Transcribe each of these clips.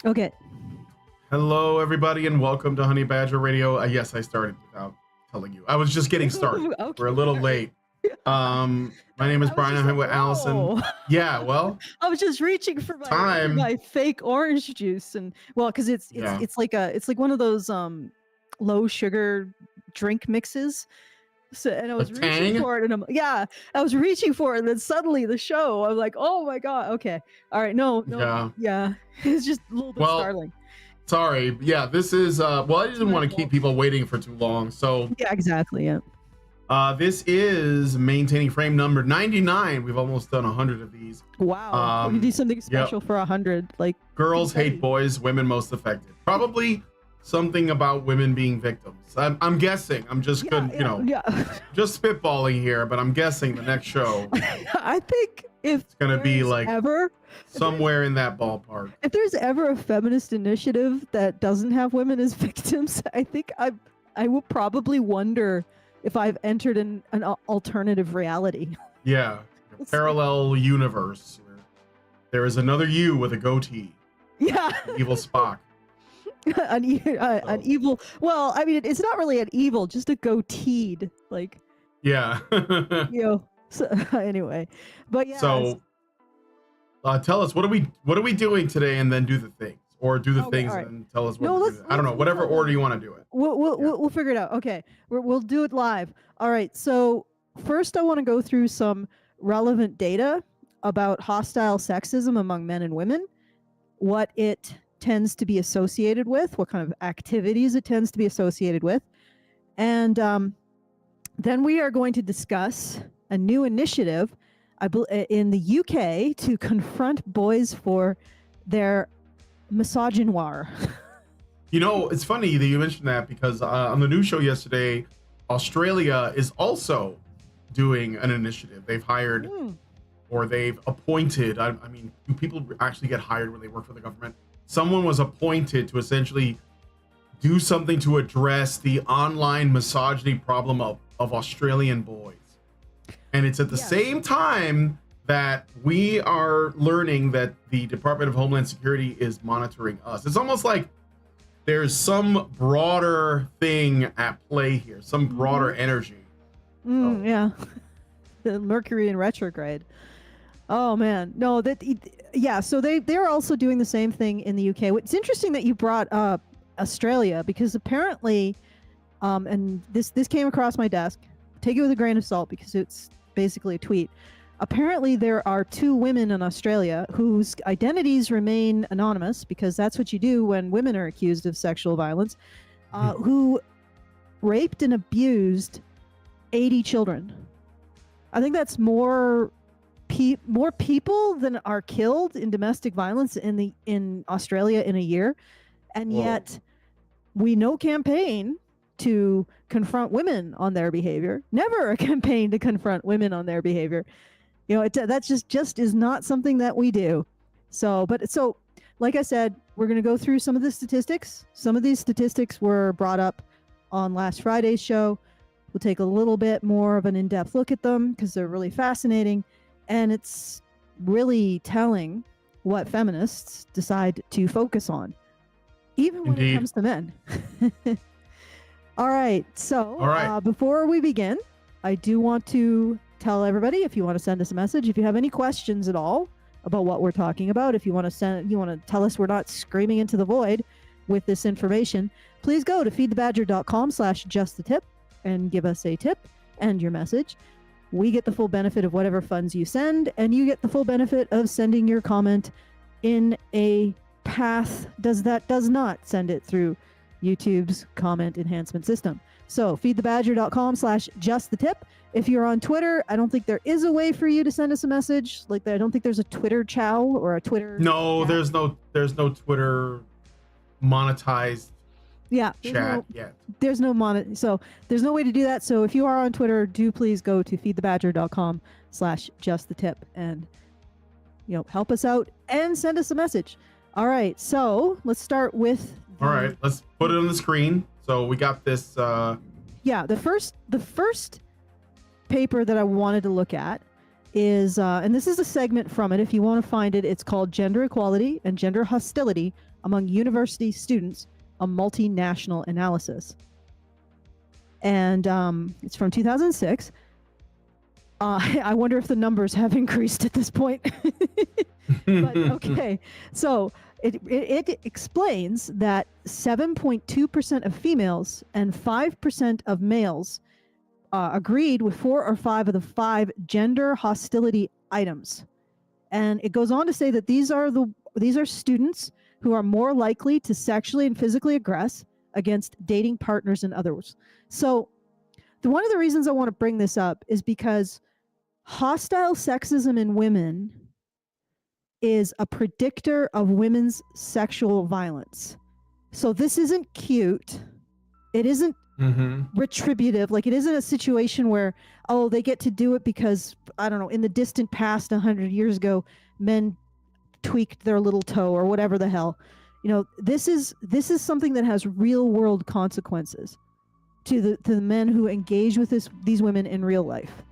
Okay. Hello, everybody, and welcome to Honey Badger Radio. Yes, I started without telling you. I was just getting started. Okay, We're a little all late. right. My name is I was Brian. just I'm here like, with Allison. whoa. Yeah, well, I was just reaching for my time. fake orange juice, and well, because it's Yeah. it's like one of those low sugar drink mixes. So, and I A was reaching Tang? for it, and I was reaching for it, and then suddenly the show, I'm like, oh my god, okay, all right, no, Yeah. it's just a little bit Well, startling. sorry. Yeah, this is, well, I didn't my want to keep fault. people waiting for too long. So, Yeah, exactly. Yeah. this is maintaining frame number 99. We've almost done 100 of these. Wow. We can do something Yep. special for 100. Like Girls hate confetti. boys, women most affected. Probably something about women being victims. I'm guessing. I'm just Yeah. just spitballing here, but I'm guessing the next show I think if it's gonna be there's like ever somewhere in that ballpark. if there's ever a feminist initiative that doesn't have women as victims, I think I will probably wonder if I've entered an alternative reality. Yeah, a parallel universe where there is another you with a goatee, Yeah. evil Spock. an evil. Well, I mean, it's not really an evil, just a goateed, like, Yeah. you know. So, anyway, but yeah. So, tell us what are we doing today, and then do the things, or do the Okay, things all right. and tell us what No, we're doing. I don't know, whatever order you want to do it. We'll figure it out. Okay, we'll do it live. All right. So first, I want to go through some relevant data about hostile sexism among men and women, what it tends to be associated with, what kind of activities it tends to be associated with, and then we are going to discuss a new initiative in the UK to confront boys for their misogynoir. You know, it's funny that you mentioned that because on the news show yesterday, Australia is also doing an initiative. They've hired or they've appointed. I mean, do people actually get hired when they work for the government? Someone was appointed to essentially do something to address the online misogyny problem of Australian boys. And it's at the same time that we are learning that the Department of Homeland Security is monitoring us. It's almost like there's some broader thing at play here, some broader energy. Yeah. The Mercury in retrograde. Oh man. No, so they're also doing the same thing in the UK. It's interesting that you brought up Australia, because apparently and this came across my desk. Take it with a grain of salt because it's basically a tweet. Apparently there are 2 women in Australia whose identities remain anonymous, because that's what you do when women are accused of sexual violence, who raped and abused 80 children. I think that's more people than are killed in domestic violence in Australia in a year, and yet we no campaign to confront women on their behavior. Never a campaign to confront women on their behavior. You know, that's just is not something that we do. So like I said, we're going to go through some of the statistics. Some of these statistics were brought up on last Friday's show. We'll take a little bit more of an in-depth look at them because they're really fascinating, and it's really telling what feminists decide to focus on, even when it comes to men. All right. So before we begin, I do want to tell everybody, if you want to send us a message, if you have any questions at all about what we're talking about, if you want to tell us we're not screaming into the void with this information, please go to feedthebadger.com/justthetip and give us a tip and your message. We get the full benefit of whatever funds you send, and you get the full benefit of sending your comment in a path does not send it through YouTube's comment enhancement system. So feedthebadger.com/justthetip. If you're on Twitter, I don't think there is a way for you to send us a message like that. I don't think there's a Twitter Chow or a Twitter. No, there's no Twitter monetized chat yet. There's no so there's no way to do that. So if you are on Twitter, do please go to feedthebadger.com/justthetip and help us out and send us a message. All right, so let's start with all right, let's put it on the screen. So we got this the first paper that I wanted to look at is and this is a segment from it. If you want to find it, it's called Gender Equality and Gender Hostility among university students, a multinational analysis. And it's from 2006. I wonder if the numbers have increased at this point. But okay, so it explains that 7.2% of females and 5% of males agreed with 4 or 5 of the 5 gender hostility items. And it goes on to say that these are students who are more likely to sexually and physically aggress against dating partners and others. So one of the reasons I want to bring this up is because hostile sexism in women is a predictor of women's sexual violence. So this isn't cute. It isn't retributive. Like, it isn't a situation where, oh, they get to do it because, I don't know, in the distant past, 100 years ago, men tweaked their little toe or whatever the hell. You know, this is something that has real world consequences to the men who engage with these women in real life.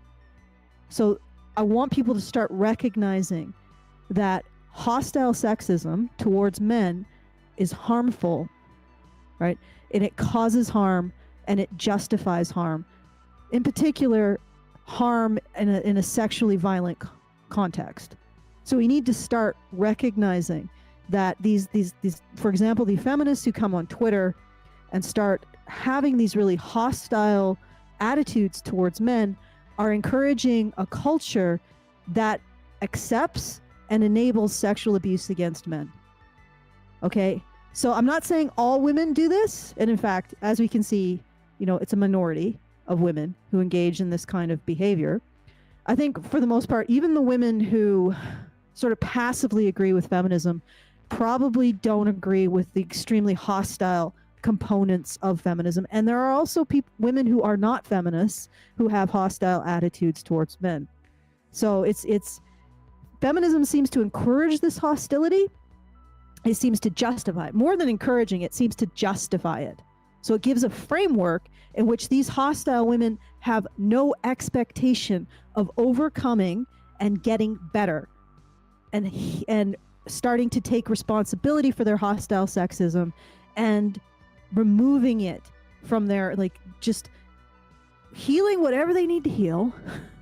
So I want people to start recognizing that hostile sexism towards men is harmful, right? And it causes harm and it justifies harm. In particular, harm in a sexually violent context. So we need to start recognizing that these, for example, the feminists who come on Twitter and start having these really hostile attitudes towards men are encouraging a culture that accepts and enables sexual abuse against men. Okay? So I'm not saying all women do this. And in fact, as we can see, you know, it's a minority of women who engage in this kind of behavior. I think for the most part, even the women who sort of passively agree with feminism probably don't agree with the extremely hostile components of feminism. And there are also women who are not feminists who have hostile attitudes towards men. So it's feminism seems to encourage this hostility. It seems to justify it. More than encouraging, it seems to justify it. So it gives a framework in which these hostile women have no expectation of overcoming and getting better and starting to take responsibility for their hostile sexism and removing it from their, like, just healing whatever they need to heal,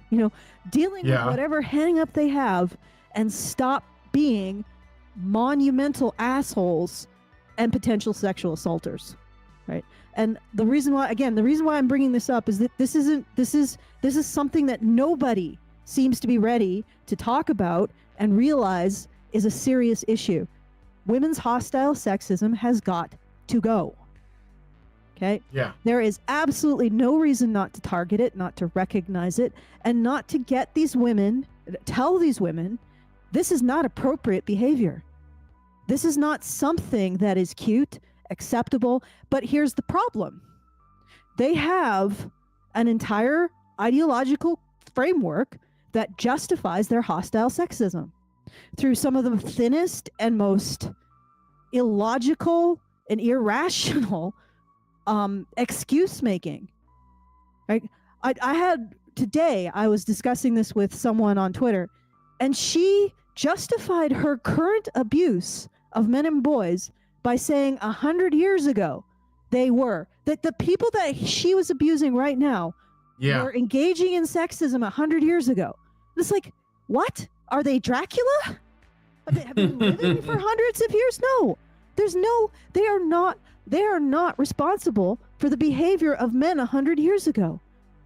you know, dealing with whatever hang up they have, and stop being monumental assholes and potential sexual assaulters, right? And the reason why I'm bringing this up is that this is something that nobody seems to be ready to talk about and realize is a serious issue. Women's hostile sexism has got to go. Okay? Yeah. There is absolutely no reason not to target it, not to recognize it, and not to get these women, tell these women, this is not appropriate behavior. This is not something that is cute, acceptable. But here's the problem. They have an entire ideological framework that justifies their hostile sexism through some of the thinnest and most illogical and irrational excuse making. Right? I was discussing this with someone on Twitter, and she justified her current abuse of men and boys by saying 100 years ago that the people that she was abusing right now were engaging in sexism 100 years ago. It's like, what? Are they Dracula? Have they been living for hundreds of years? No. They are not responsible for the behavior of men 100 years ago.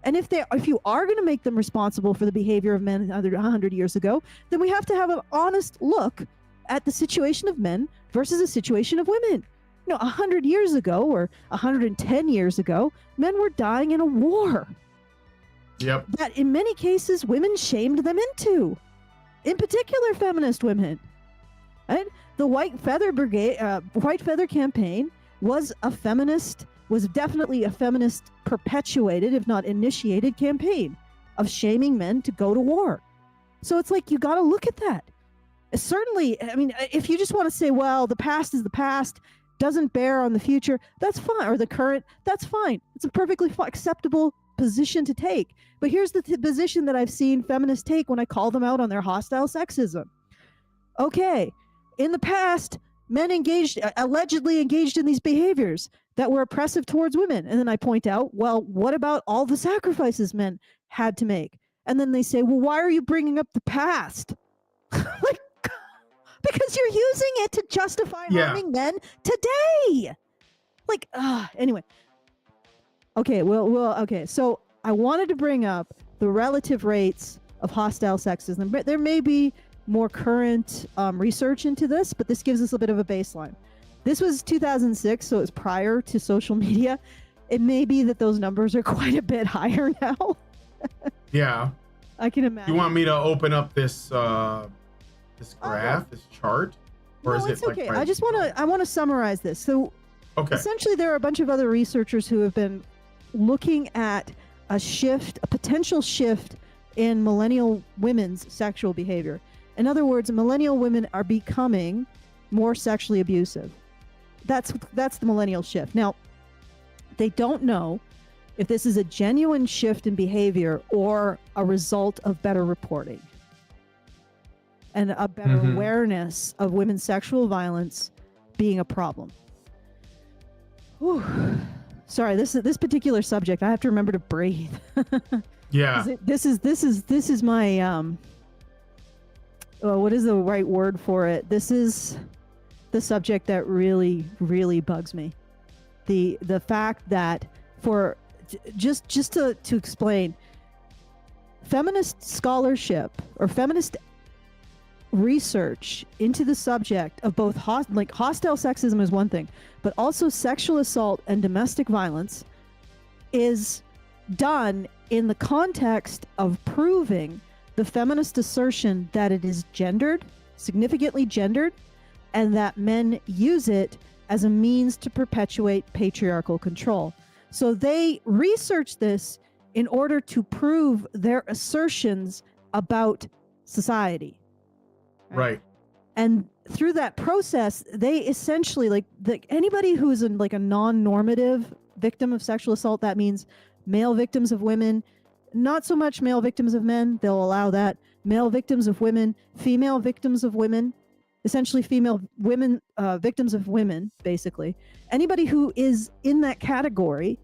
And if you are going to make them responsible for the behavior of men 100 years ago, then we have to have an honest look at the situation of men versus the situation of women. You know, 100 years ago or 110 years ago, men were dying in a war. Yep. That in many cases women shamed them into. In particular, feminist women. Right? The White Feather Brigade, White Feather campaign was definitely a feminist perpetuated, if not initiated, campaign of shaming men to go to war. So it's like, you got to look at that. Certainly, I mean, if you just want to say, well, the past is the past, doesn't bear on the future, that's fine, or the current, that's fine. It's a perfectly acceptable position to take. But here's the position that I've seen feminists take when I call them out on their hostile sexism. Okay, in the past, men allegedly engaged in these behaviors that were oppressive towards women. And then I point out, well, what about all the sacrifices men had to make? And then they say, well, why are you bringing up the past? Like, because you're using it to justify harming men today. Like, anyway. Okay, okay. So I wanted to bring up the relative rates of hostile sexism. But there may be more current research into this, but this gives us a bit of a baseline. This was 2006, so it was prior to social media. It may be that those numbers are quite a bit higher now. Yeah. I can imagine. You want me to open up this this graph, this chart? Or No, is it's it okay. like I want to summarize this. So essentially there are a bunch of other researchers who have been looking at a potential shift in millennial women's sexual behavior. In other words, millennial women are becoming more sexually abusive. That's the millennial shift. Now, they don't know if this is a genuine shift in behavior or a result of better reporting and a better awareness of women's sexual violence being a problem. Whew. Sorry, this particular subject, I have to remember to breathe. Yeah. This is my what is the right word for it? This is the subject that really, really bugs me. The fact that just to explain, feminist scholarship or feminist research into the subject of both hostile sexism is one thing, but also sexual assault and domestic violence is done in the context of proving the feminist assertion that it is gendered, significantly gendered, and that men use it as a means to perpetuate patriarchal control. So they research this in order to prove their assertions about society. Right. And through that process, they essentially anybody who is a non-normative victim of sexual assault, that means male victims of women, not so much male victims of men, they'll allow that, male victims of women, female victims of women, essentially female women, victims of women, basically. Anybody who is in that category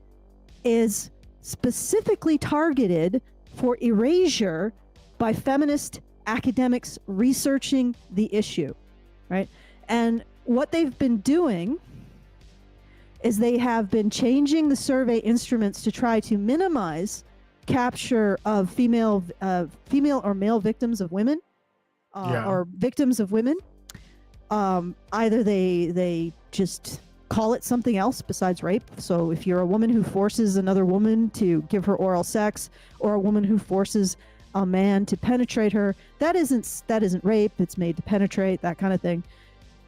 is specifically targeted for erasure by feminist academics researching the issue, right? And what they've been doing is they have been changing the survey instruments to try to minimize capture of female or male victims of women, or victims of women. Either they just call it something else besides rape. So if you're a woman who forces another woman to give her oral sex, or a woman who forces a man to penetrate her, that isn't rape. It's made to penetrate, that kind of thing.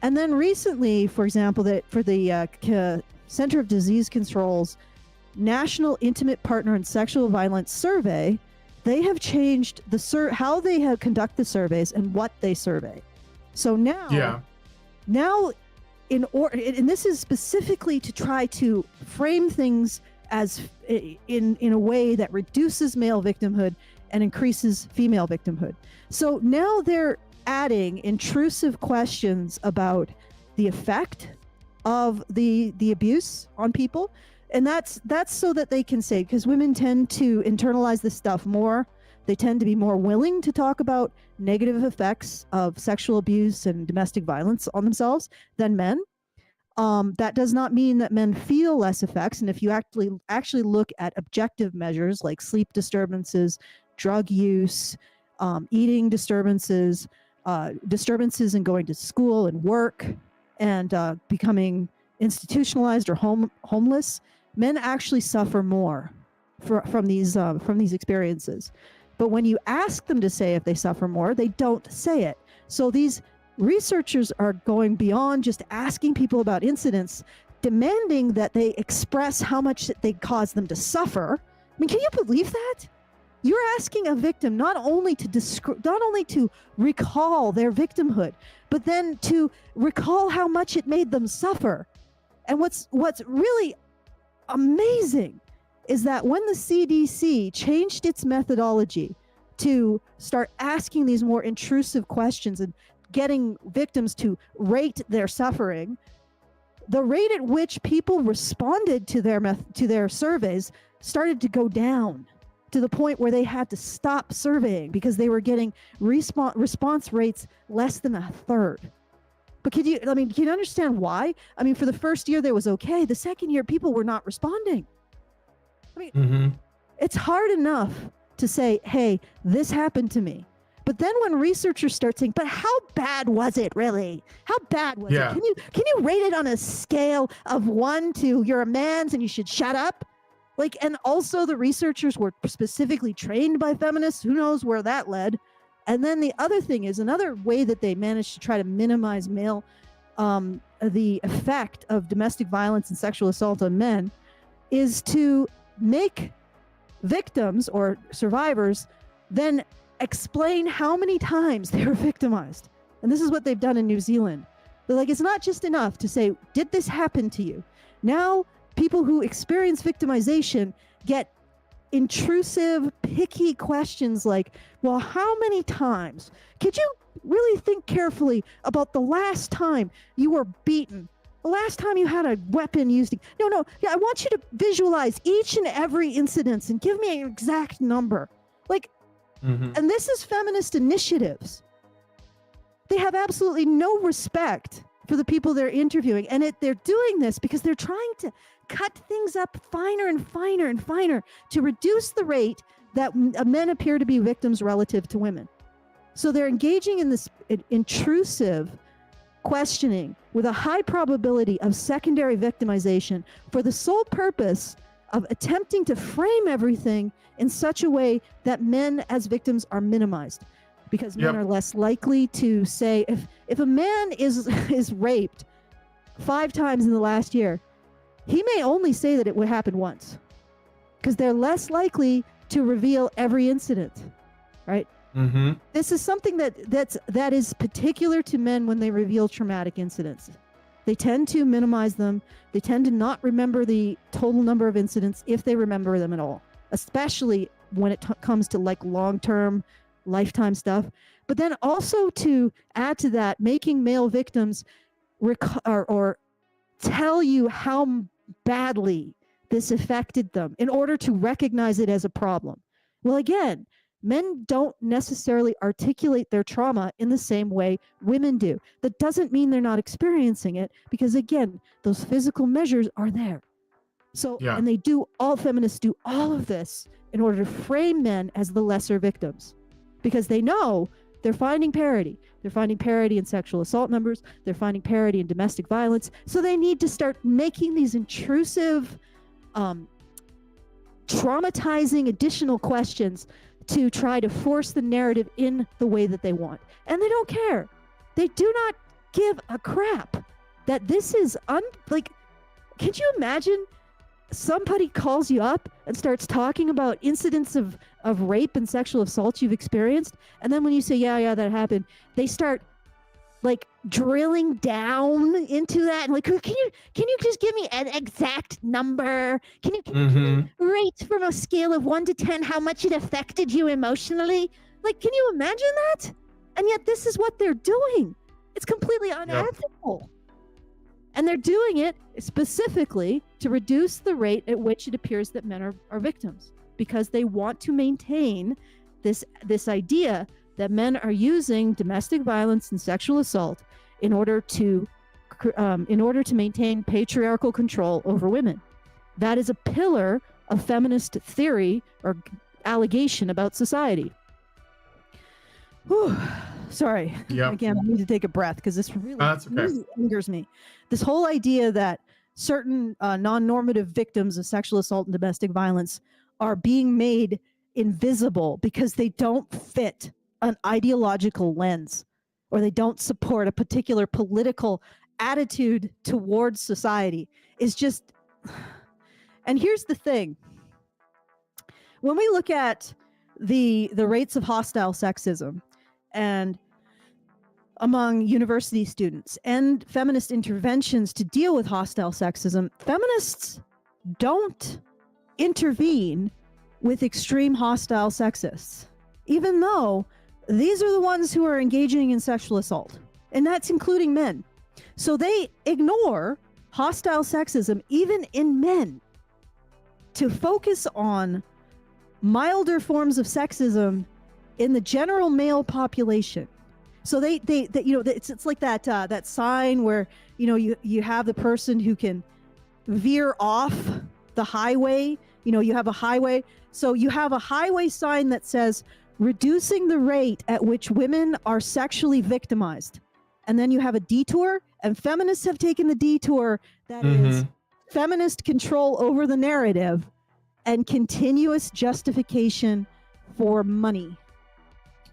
And then recently, for example, that for the Center of Disease Control's National Intimate Partner and Sexual Violence Survey, they have changed how they have conduct the surveys and what they survey. So now, and this is specifically to try to frame things as in a way that reduces male victimhood and increases female victimhood. So now they're adding intrusive questions about the effect of the abuse on people. And that's so that they can say, because women tend to internalize this stuff more, they tend to be more willing to talk about negative effects of sexual abuse and domestic violence on themselves than men. That does not mean that men feel less effects. And if you actually look at objective measures like sleep disturbances, drug use, eating disturbances, disturbances in going to school and work, and becoming institutionalized or homeless, men actually suffer more from these experiences. But when you ask them to say if they suffer more, they don't say it. So these researchers are going beyond just asking people about incidents, demanding that they express how much they cause them to suffer. I mean, can you believe that? You're asking a victim not only to recall their victimhood, but then to recall how much it made them suffer. And what's really amazing is that when the CDC changed its methodology to start asking these more intrusive questions and getting victims to rate their suffering, the rate at which people responded to their surveys started to go down to the point where they had to stop surveying because they were getting response rates less than a third. But can you understand why? I mean, for the first year, there was okay. The second year, people were not responding. I mean, it's hard enough to say, hey, this happened to me. But then when researchers start saying, but how bad was it really? How bad was it? Can you rate it on a scale of 1 to you're a man's and you should shut up? Like, and also the researchers were specifically trained by feminists. Who knows where that led? And then the other thing is, another way that they managed to try to minimize the effect of domestic violence and sexual assault on men is to make victims or survivors then explain how many times they were victimized. And this is what they've done in New Zealand. They're like, it's not just enough to say, did this happen to you? Now, people who experience victimization get intrusive, picky questions like, well, how many times? Could you really think carefully about the last time you were beaten? The last time you had a weapon used? No. Yeah, I want you to visualize each and every incident and give me an exact number. Like, and this is feminist initiatives. They have absolutely no respect for the people they're interviewing. And they're doing this because they're trying to cut things up finer and finer and finer to reduce the rate that men appear to be victims relative to women. So they're engaging in this intrusive questioning with a high probability of secondary victimization for the sole purpose of attempting to frame everything in such a way that men as victims are minimized, because men are less likely to say, if a man is raped 5 times in the last year, he may only say that it would happen once, because they're less likely to reveal every incident, right? This is something that is particular to men when they reveal traumatic incidents. They tend to minimize them. They tend to not remember the total number of incidents, if they remember them at all, especially when it comes to like long-term, lifetime stuff. But then also, to add to that, making male victims or tell you how badly this affected them in order to recognize it as a problem. Well, again, men don't necessarily articulate their trauma in the same way women do. That doesn't mean they're not experiencing it, because again, those physical measures are there. So, and all feminists do all of this in order to frame men as the lesser victims, because they know they're finding parity. They're finding parity in sexual assault numbers. They're finding parity in domestic violence. So they need to start making these intrusive, traumatizing additional questions to try to force the narrative in the way that they want. And they don't care. They do not give a crap that this is can you imagine somebody calls you up and starts talking about incidents of rape and sexual assault you've experienced, and then when you say, yeah, that happened, they start like drilling down into that and like, can you just give me an exact number? Can you rate from a scale of 1 to 10 how much it affected you emotionally? Like, can you imagine that? And yet this is what they're doing. It's completely unethical. And they're doing it specifically to reduce the rate at which it appears that men are victims, because they want to maintain this idea that men are using domestic violence and sexual assault in order to maintain patriarchal control over women. That is a pillar of feminist theory or allegation about society. Whew. Sorry. Again, I need to take a breath because this really angers me. This whole idea that certain non-normative victims of sexual assault and domestic violence are being made invisible because they don't fit an ideological lens, or they don't support a particular political attitude towards society is just... And here's the thing. When we look at the rates of hostile sexism and among university students and feminist interventions to deal with hostile sexism, feminists don't intervene with extreme hostile sexists, even though these are the ones who are engaging in sexual assault. and that's including men. So they ignore hostile sexism even in men to focus on milder forms of sexism in the general male population. So they you know, it's like that sign where, you know, you have the person who can veer off the highway. You know, you have a highway. So you have a highway sign that says reducing the rate at which women are sexually victimized. And then you have a detour, and feminists have taken the detour that is feminist control over the narrative and continuous justification for money.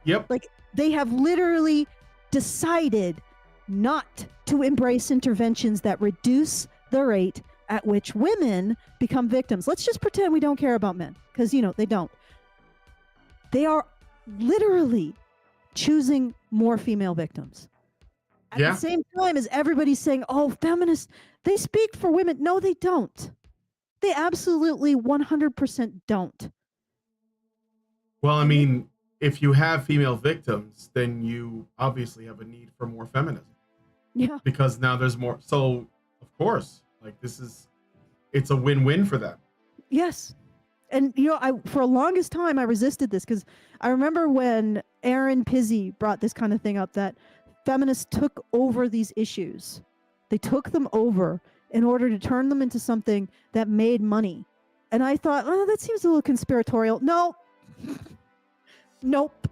Yep. Like, they have literally decided not to embrace interventions that reduce the rate at which women become victims. Let's just pretend we don't care about men, because, you know, they don't. They are literally choosing more female victims. At the same time as everybody's saying, oh, feminists, they speak for women. No, they don't. They absolutely 100% don't. Well, I mean, if you have female victims, then you obviously have a need for more feminism. Yeah. Because now there's more. So, of course, like, it's a win-win for them. Yes. And, you know, for the longest time, I resisted this, because I remember when Aaron Pizzey brought this kind of thing up, that feminists took over these issues. They took them over in order to turn them into something that made money. And I thought, oh, that seems a little conspiratorial. No. Nope.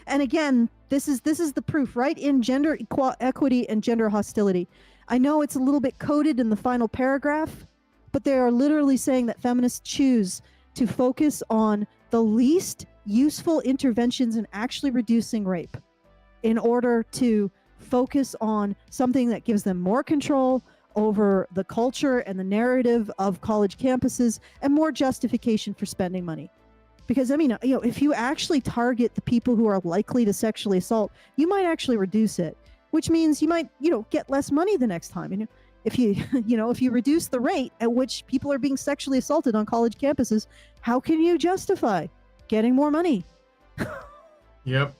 And again, this is the proof, right? In gender equity and gender hostility. I know it's a little bit coded in the final paragraph, but they are literally saying that feminists choose to focus on the least useful interventions in actually reducing rape in order to focus on something that gives them more control over the culture and the narrative of college campuses and more justification for spending money. Because, I mean, you know, if you actually target the people who are likely to sexually assault, you might actually reduce it, which means you might, you know, get less money the next time. And if you, you know, if you reduce the rate at which people are being sexually assaulted on college campuses, how can you justify getting more money? Yep.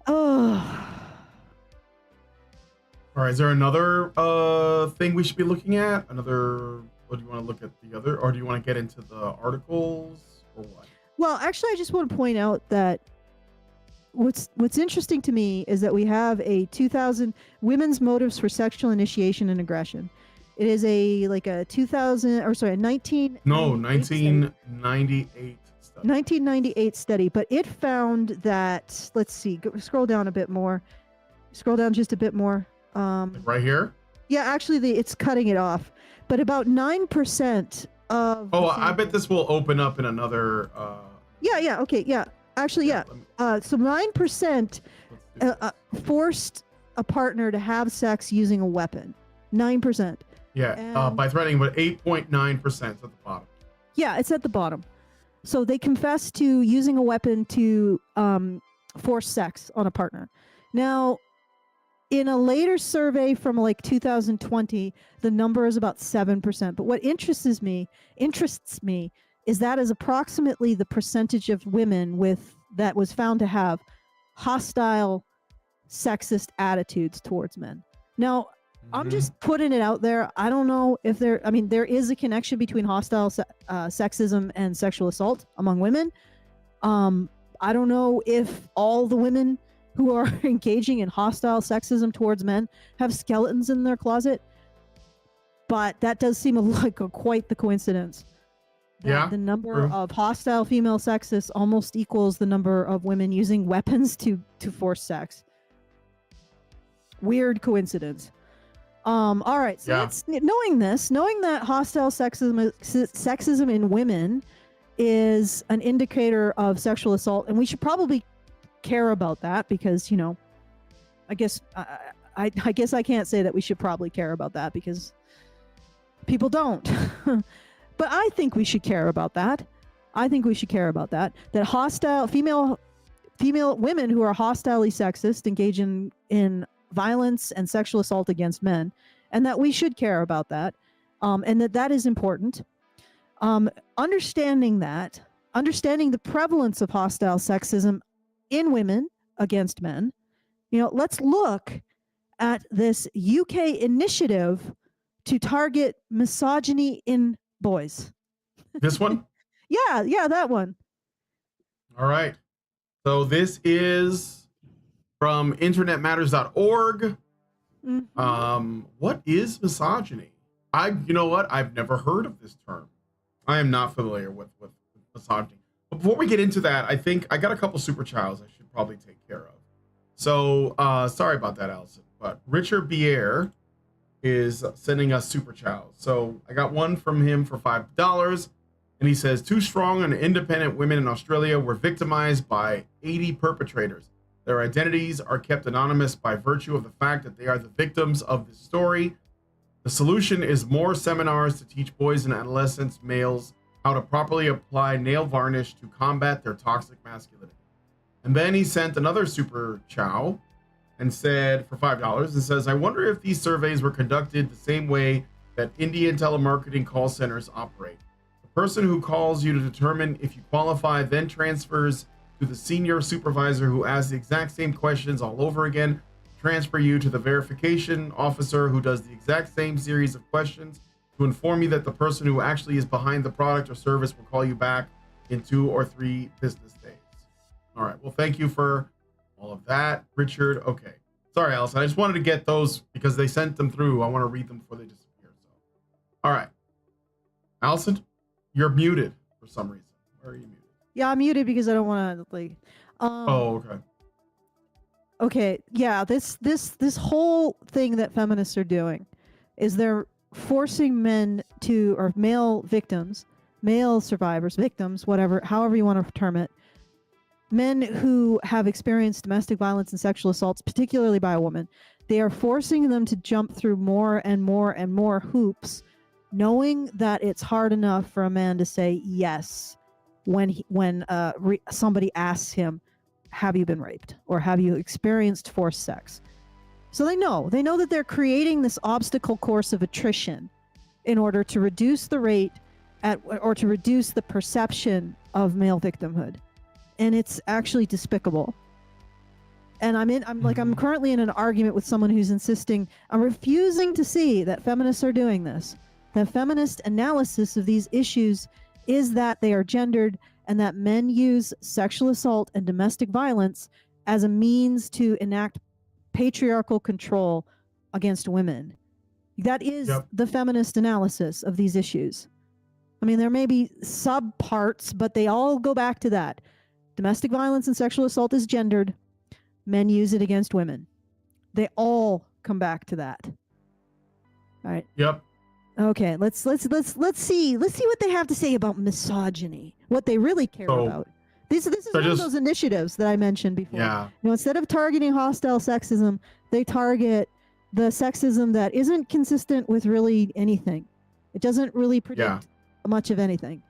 Oh. All right. Is there another thing we should be looking at? Or do you want to look at the other, or do you want to get into the articles, or what? Well, actually, I just want to point out that what's interesting to me is that we have a 2000 Women's Motives for Sexual Initiation and Aggression. It is a 1998 study. 1998 study, but it found that, let's see, scroll down a bit more. Scroll down just a bit more. Like right here? Yeah, actually, it's cutting it off. But about 9% of... Oh, I bet this will open up in another... Yeah, okay, yeah. Actually, yeah. So 9% forced a partner to have sex using a weapon. 9%. Yeah, by threatening, but 8.9% at the bottom. Yeah, it's at the bottom. So they confess to using a weapon to force sex on a partner. Now, in a later survey from like 2020, the number is about 7%. But what interests me is that is approximately the percentage of women that was found to have hostile, sexist attitudes towards men. Now, I'm just putting it out there. I don't know if there is a connection between hostile sexism and sexual assault among women. I don't know if all the women who are engaging in hostile sexism towards men have skeletons in their closet, but that does seem like quite the coincidence. Yeah, the number of hostile female sexists almost equals the number of women using weapons to force sex. Weird coincidence. All right, so knowing that hostile sexism in women is an indicator of sexual assault, and we should probably care about that, because, you know, I guess I can't say that we should probably care about that, because people don't. But I think we should care about that. That hostile female women who are hostilely sexist engage in violence and sexual assault against men, and that we should care about that, and that is important. Understanding the prevalence of hostile sexism in women against men, let's look at this UK initiative to target misogyny in boys. This one? Yeah, that one. All right. So this is from internetmatters.org. What is misogyny? You know what? I've never heard of this term. I am not familiar with misogyny. But before we get into that, I think I got a couple super chows I should probably take care of. So sorry about that, Allison. But Richard Bier is sending us super chows. So I got one from him for $5. And he says, 2 strong and independent women in Australia were victimized by 80 perpetrators. Their identities are kept anonymous by virtue of the fact that they are the victims of this story. The solution is more seminars to teach boys and adolescents, males, how to properly apply nail varnish to combat their toxic masculinity. And then he sent another super chow and said, for $5, and says, I wonder if these surveys were conducted the same way that Indian telemarketing call centers operate. The person who calls you to determine if you qualify then transfers to the senior supervisor who asks the exact same questions all over again, transfer you to the verification officer who does the exact same series of questions to inform you that the person who actually is behind the product or service will call you back in 2 or 3 business days. All right. Well, thank you for all of that, Richard. Okay. Sorry, Allison. I just wanted to get those because they sent them through. I want to read them before they disappear. So, all right. Allison, you're muted for some reason. Where are you muted? Yeah, I'm muted because I don't want to Okay. Okay. Yeah. This whole thing that feminists are doing is they're forcing men to, or male victims, male survivors, victims, whatever, however you want to term it, men who have experienced domestic violence and sexual assaults, particularly by a woman, they are forcing them to jump through more and more and more hoops, knowing that it's hard enough for a man to say yes when somebody asks him, have you been raped or have you experienced forced sex? So they know that they're creating this obstacle course of attrition in order to reduce the rate or to reduce the perception of male victimhood. And it's actually despicable. And I'm currently in an argument with someone who's insisting, I'm refusing to see that feminists are doing this. The feminist analysis of these issues is that they are gendered and that men use sexual assault and domestic violence as a means to enact patriarchal control against women. That is the feminist analysis of these issues. I mean, there may be subparts, but they all go back to that. Domestic violence and sexual assault is gendered. Men use it against women. They all come back to that. All right. Yep. Okay, let's see what they have to say about misogyny. What they really care about. This is one of those initiatives that I mentioned before. Yeah. Instead of targeting hostile sexism, they target the sexism that isn't consistent with really anything. It doesn't really predict much of anything.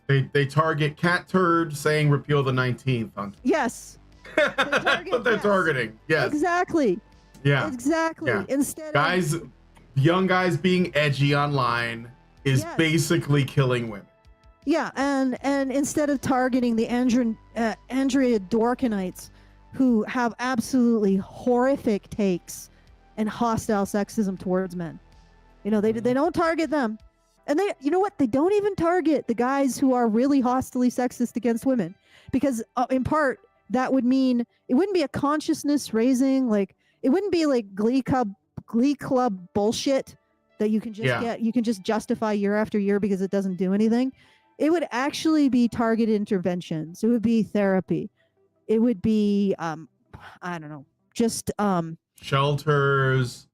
They target cat turd saying repeal the 19th on. Yes. That's what they're targeting. Yes. Exactly. Yeah. Exactly. Yeah. Instead young guys being edgy online is basically killing women. Yeah, and instead of targeting the Andrea Dworkinites who have absolutely horrific takes and hostile sexism towards men. They don't target them. And they don't even target the guys who are really hostily sexist against women, because in part that would mean it wouldn't be a consciousness raising, like it wouldn't be like Glee Club bullshit that you can just justify year after year because it doesn't do anything. It would actually be targeted interventions. It would be therapy. It would be I don't know, just shelters.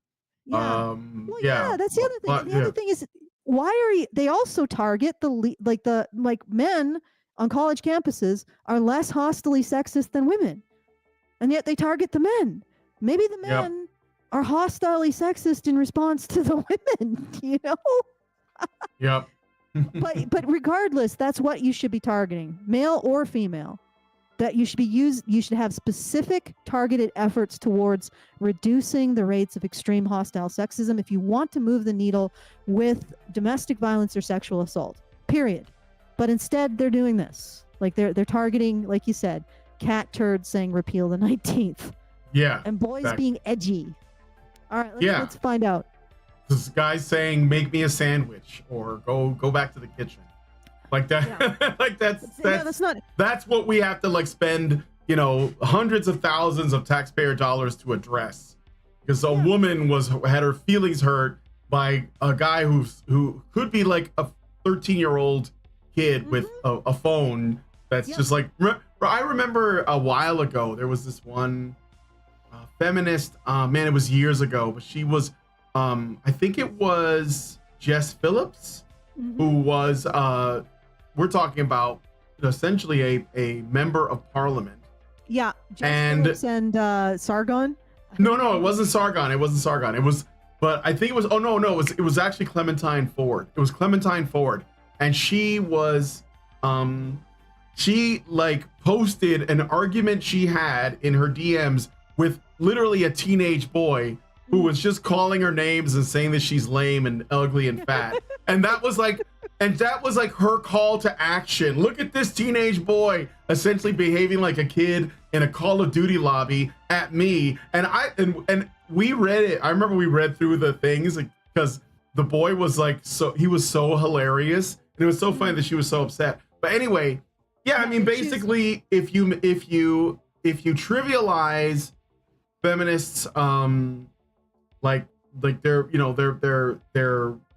That's the other thing. The other thing is, they also target the men on college campuses are less hostily sexist than women, and yet they target the men. Maybe the men are hostilely sexist in response to the women. Yep. but regardless, that's what you should be targeting, male or female. That you should have specific targeted efforts towards reducing the rates of extreme hostile sexism if you want to move the needle with domestic violence or sexual assault, period. But instead they're doing this. Like they're targeting, like you said, cat turds saying repeal the 19th. Yeah. and boys exactly. being edgy. All right, Yeah. let's find out. This guy's saying, "Make me a sandwich," or "Go back to the kitchen," like that. Yeah. Like that's not. that's what we have to like spend, you know, hundreds of thousands of taxpayer dollars to address, because a woman had her feelings hurt by a guy who could be like a 13-year-old kid with a phone that's just like. I remember a while ago there was this one feminist, man, it was years ago, but she was. I think it was Jess Phillips, who was, we're talking about essentially a member of parliament. Yeah, Jess Phillips and Sargon. No, it wasn't Sargon. It wasn't Sargon. It was, but I think it was. Oh no, it was actually Clementine Ford. It was Clementine Ford, and she was, she like posted an argument she had in her DMs with literally a teenage boy who was just calling her names and saying that she's lame and ugly and fat. And that was like her call to action. Look at this teenage boy essentially behaving like a kid in a Call of Duty lobby at me. And we read it. I remember we read through the things because the boy was like, he was so hilarious. And it was so funny that she was so upset. But anyway, yeah, I mean, basically, if you trivialize feminists, like their, you know, their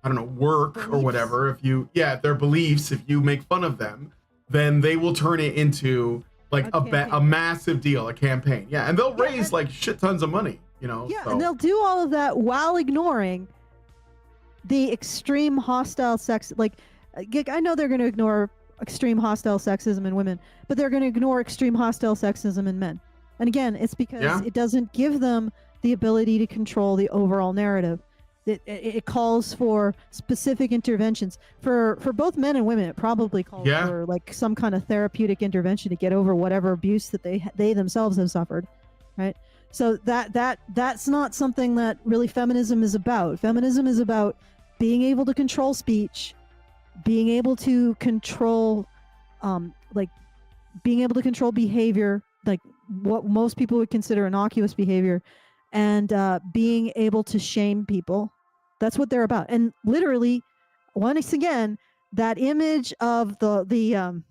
I don't know, work beliefs. Or whatever, their beliefs, if you make fun of them, then they will turn it into like a massive deal, a campaign. Yeah, and they'll raise like shit tons of money, you know. Yeah, and they'll do all of that while ignoring the extreme hostile sex. Like, I know they're going to ignore extreme hostile sexism in women, but they're going to ignore extreme hostile sexism in men. And again, it's because it doesn't give them the ability to control the overall narrative. It calls for specific interventions for both men and women. It probably calls for like some kind of therapeutic intervention to get over whatever abuse that they themselves have suffered, right? So that's not something that really feminism is about. Feminism is about being able to control speech, being able to control being able to control behavior, like what most people would consider innocuous behavior, and being able to shame people. That's what they're about. And literally, once again, that image of the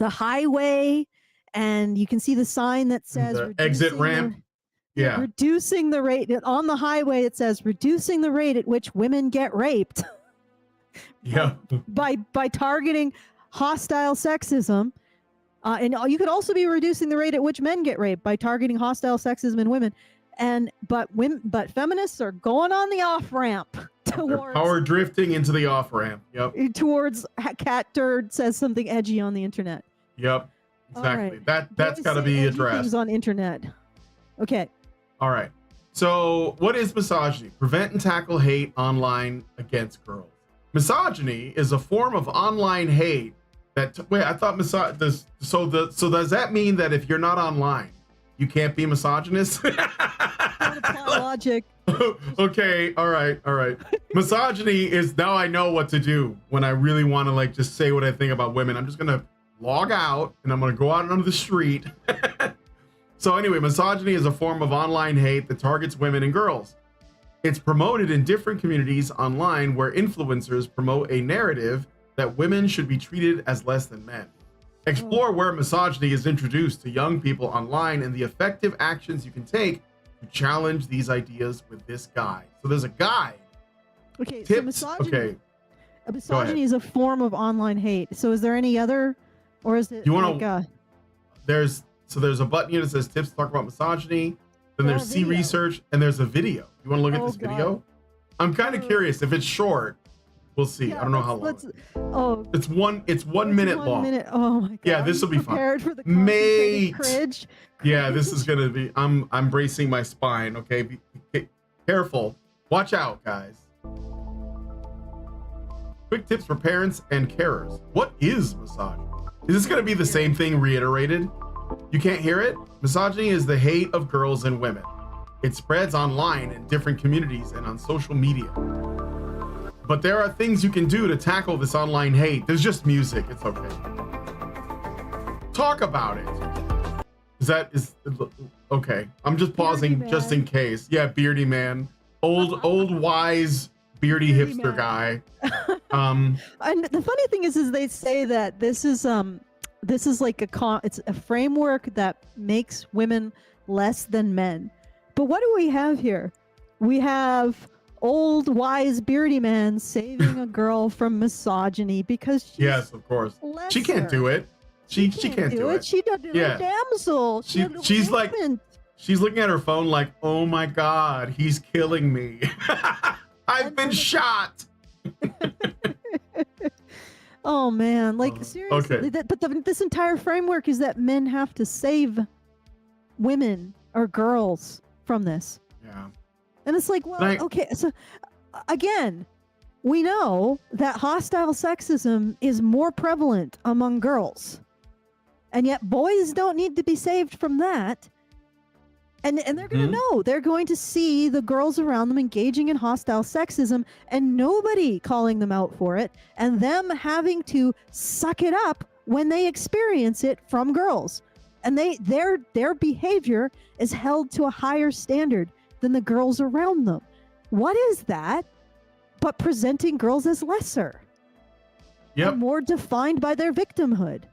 highway, and you can see the sign that says the exit ramp. Reducing the rate on the highway. It says reducing the rate at which women get raped. Yeah. by targeting hostile sexism. And you could also be reducing the rate at which men get raped by targeting hostile sexism in women. But feminists are going on the off ramp towards power drifting into the off ramp. Yep. Towards cat turd says something edgy on the internet. Yep. Exactly. Right. That's got to be addressed. Things on internet. Okay. All right. So, what is misogyny? Prevent and tackle hate online against girls. Misogyny is a form of online hate that. Wait, I thought So does that mean that if you're not online, you can't be misogynist? Logic. Okay. All right. Misogyny is, now I know what to do when I really want to like just say what I think about women. I'm just gonna log out and I'm gonna go out onto the street. So anyway, misogyny is a form of online hate that targets women and girls. It's promoted in different communities online where influencers promote a narrative that women should be treated as less than men. Explore where misogyny is introduced to young people online and the effective actions you can take to challenge these ideas with this guide. So there's a guide. Okay, Tips. so misogyny is a form of online hate. So is there any other, or is it? You want to? There's a button here that says tips to talk about misogyny. Then there's see research, and there's a video. You want to look at this video? I'm kind of curious. If it's short, we'll see. I don't know how long. It's 1 minute long. Oh my god. Yeah, this will be fun. For the Mate. cringe. Yeah, this is gonna be. I'm bracing my spine. Okay, be careful. Watch out, guys. Quick tips for parents and carers. What is misogyny? Is this gonna be the same thing reiterated? You can't hear it? Misogyny is the hate of girls and women. It spreads online in different communities and on social media. But there are things you can do to tackle this online hate. There's just music. It's okay. Talk about it. Okay, I'm just pausing Beardy just man. in case. Yeah, beardy man, old wise beardy Beardy hipster man. guy. Um, And the funny thing is they say that this is like it's a framework that makes women less than men. But what do we have here? We have old wise beardy man saving a girl from misogyny because she's yes, of course. She can't do lesser. it. She can't do it. She doesn't do Yeah, damsel. She a little she's like infant. she's looking at her phone like, oh my god, he's killing me. I've been shot. Oh man, like seriously, Okay. this entire framework is that men have to save women or girls from this. Yeah. And it's like, well, okay, so again, we know that hostile sexism is more prevalent among girls. And yet boys don't need to be saved from that. And they're going to know. They're going to see the girls around them engaging in hostile sexism and nobody calling them out for it and them having to suck it up when they experience it from girls. And their behavior is held to a higher standard than the girls around them. What is that but presenting girls as lesser? Yep. And more defined by their victimhood.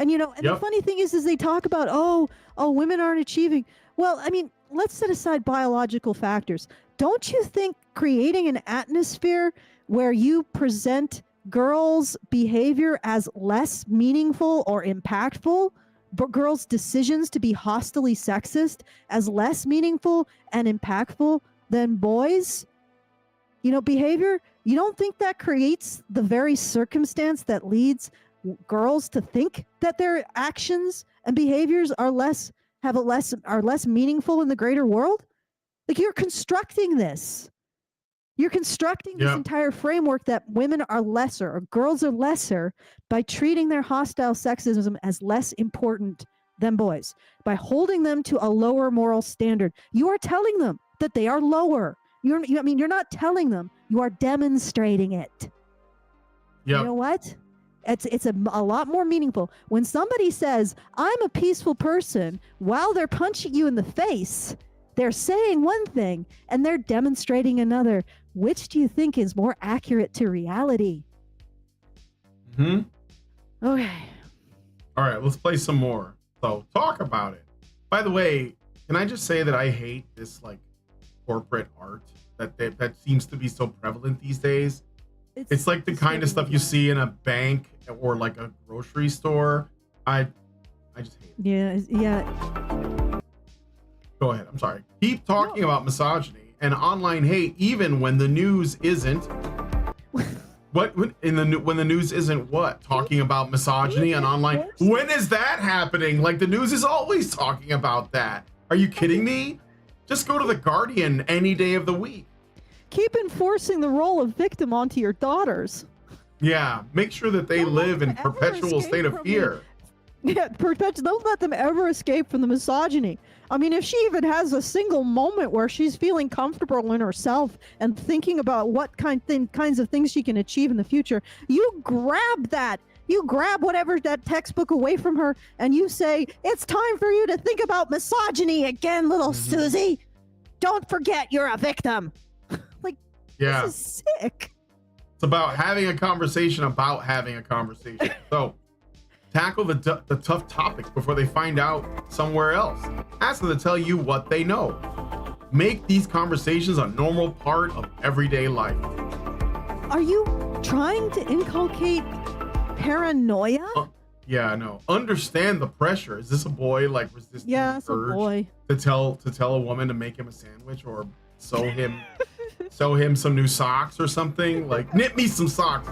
And the funny thing is they talk about, oh, women aren't achieving. Well, I mean, let's set aside biological factors. Don't you think creating an atmosphere where you present girls' behavior as less meaningful or impactful, but girls' decisions to be hostily sexist as less meaningful and impactful than boys' behavior? You don't think that creates the very circumstance that leads girls to think that their actions and behaviors are less meaningful in the greater world? Like, you're constructing this. You're constructing this entire framework that women are lesser or girls are lesser by treating their hostile sexism as less important than boys, by holding them to a lower moral standard. You are telling them that they are lower. You're not telling them, you are demonstrating it. Yep. You know what? It's a lot more meaningful. When somebody says, I'm a peaceful person, while they're punching you in the face, they're saying one thing and they're demonstrating another. Which do you think is more accurate to reality? Okay. All right, let's play some more. So talk about it. By the way, can I just say that I hate this like corporate art that seems to be so prevalent these days? It's like the kind of stuff you see in a bank or like a grocery store. I just hate it. Yeah. Go ahead. I'm sorry. Keep talking about misogyny and online hate, even when the news isn't. When the news isn't what? Talking about misogyny and online. When is that happening? Like, the news is always talking about that. Are you kidding me? Just go to The Guardian any day of the week. Keep enforcing the role of victim onto your daughters. Yeah, make sure that they live in perpetual state of fear. Yeah, don't let them ever escape from the misogyny. I mean, if she even has a single moment where she's feeling comfortable in herself and thinking about what kinds of things she can achieve in the future, you grab that. You grab whatever that textbook away from her and you say, it's time for you to think about misogyny again, little Susie. Don't forget you're a victim. Yeah. This is sick. It's about having a conversation about having a conversation. So tackle the tough topics before they find out somewhere else. Ask them to tell you what they know. Make these conversations a normal part of everyday life. Are you trying to inculcate paranoia? Yeah, no. Understand the pressure. Is this a boy like resisting the urge to tell a woman to make him a sandwich or sew him some new socks or something? Like, knit me some socks.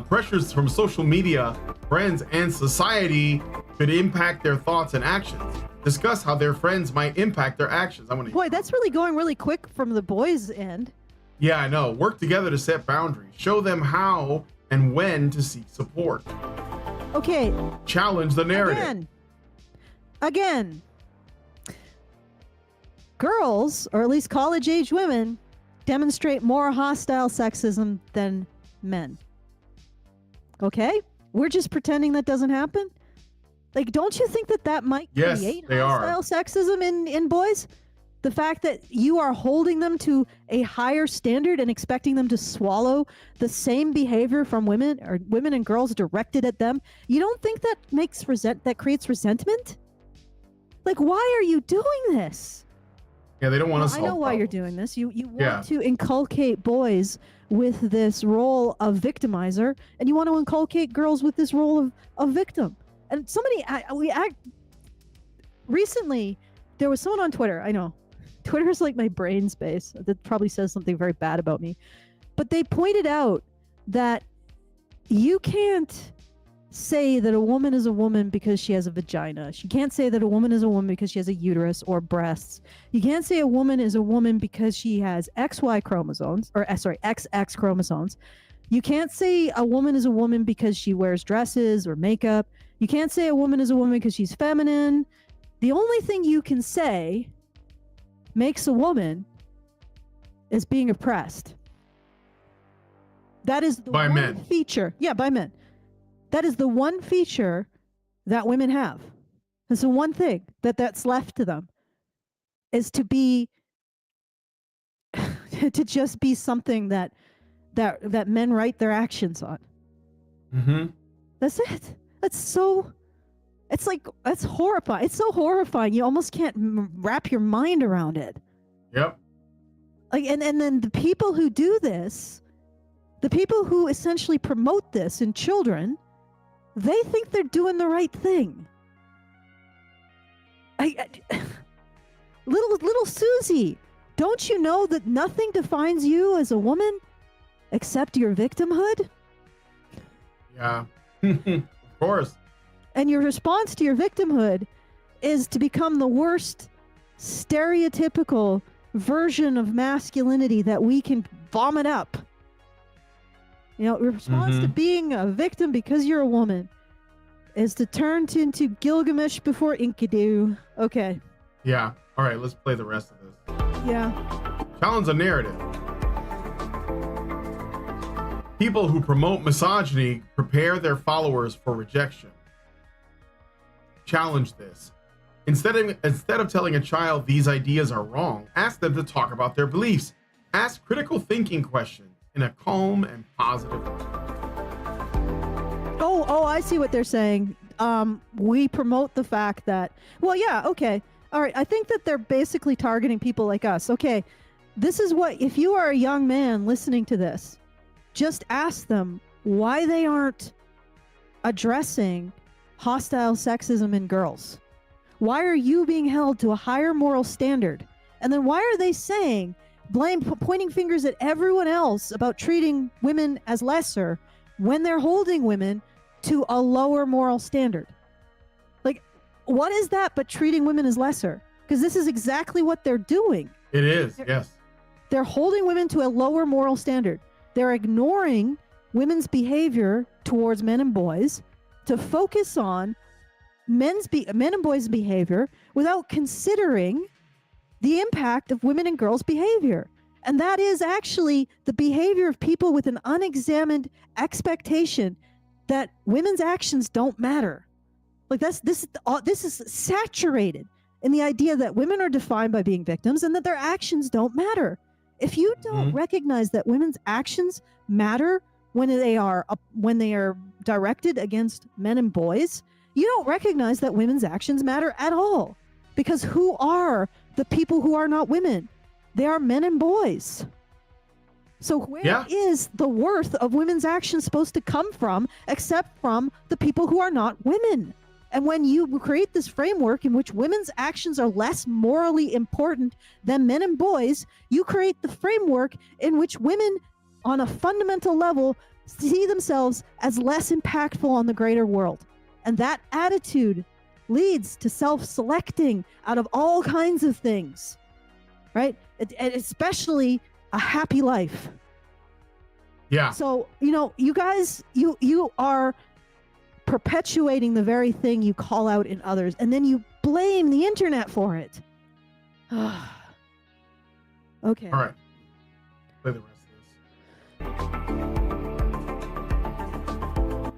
Pressures from social media, friends, and society could impact their thoughts and actions. Discuss how their friends might impact their actions. Boy, that's really going really quick from the boys' end. Yeah, I know. Work together to set boundaries. Show them how and when to seek support. Okay. Challenge the narrative. Again. Girls, or at least college-age women, demonstrate more hostile sexism than men. Okay? We're just pretending that doesn't happen? Like, don't you think that that might Yes, create they are. hostile sexism in boys? The fact that you are holding them to a higher standard and expecting them to swallow the same behavior from women or women and girls directed at them, you don't think that creates resentment? Like, why are you doing this? Yeah, they don't want to solve I know why you're problems. doing this. You want to inculcate boys with this role of victimizer, and you want to inculcate girls with this role of victim. And recently, there was someone on Twitter. I know Twitter is like my brain space. That probably says something very bad about me. But they pointed out that you can't say that a woman is a woman because she has a vagina. She can't say that a woman is a woman because she has a uterus or breasts. You can't say a woman is a woman because she has XY chromosomes, or XX chromosomes. You can't say a woman is a woman because she wears dresses or makeup. You can't say a woman is a woman because she's feminine. The only thing you can say makes a woman is being oppressed. That is the By one men. feature. Yeah, by men. That is the one feature that women have. It's the one thing that's left to them is to be to just be something that men write their actions on. Mm-hmm. That's it. That's horrifying. It's so horrifying. You almost can't wrap your mind around it. Yep. Like, and then the people who do this, the people who essentially promote this in children, they think they're doing the right thing. Little Susie, don't you know that nothing defines you as a woman except your victimhood? Yeah. Of course. And your response to your victimhood is to become the worst stereotypical version of masculinity that we can vomit up. You know, your response to being a victim because you're a woman is to turn into Gilgamesh before Enkidu. Okay. Yeah. All right, let's play the rest of this. Yeah. Challenge the narrative. People who promote misogyny prepare their followers for rejection. Challenge this. Instead of telling a child these ideas are wrong, ask them to talk about their beliefs. Ask critical thinking questions in a calm and positive way. Oh, I see what they're saying. We promote the fact that, well, yeah, okay. All right. I think that they're basically targeting people like us. Okay. This is what, if you are a young man listening to this, just ask them why they aren't addressing hostile sexism in girls. Why are you being held to a higher moral standard? And then why are they saying, pointing fingers at everyone else about treating women as lesser when they're holding women to a lower moral standard? Like, what is that but treating women as lesser? Because this is exactly what they're doing. It is, yes. They're holding women to a lower moral standard. They're ignoring women's behavior towards men and boys to focus on men and boys' behavior without considering the impact of women and girls' behavior. And that is actually the behavior of people with an unexamined expectation that women's actions don't matter. Like this is saturated in the idea that women are defined by being victims and that their actions don't matter. If you don't recognize that women's actions matter when they are directed against men and boys, you don't recognize that women's actions matter at all. Because who are the people who are not women? They are men and boys. So where is the worth of women's actions supposed to come from except from the people who are not women? And when you create this framework in which women's actions are less morally important than men and boys, you create the framework in which women on a fundamental level see themselves as less impactful on the greater world. And that attitude leads to self-selecting out of all kinds of things, right? And especially a happy life. Yeah. So, you guys, you are perpetuating the very thing you call out in others, and then you blame the internet for it. Okay. All right. Play the rest of this.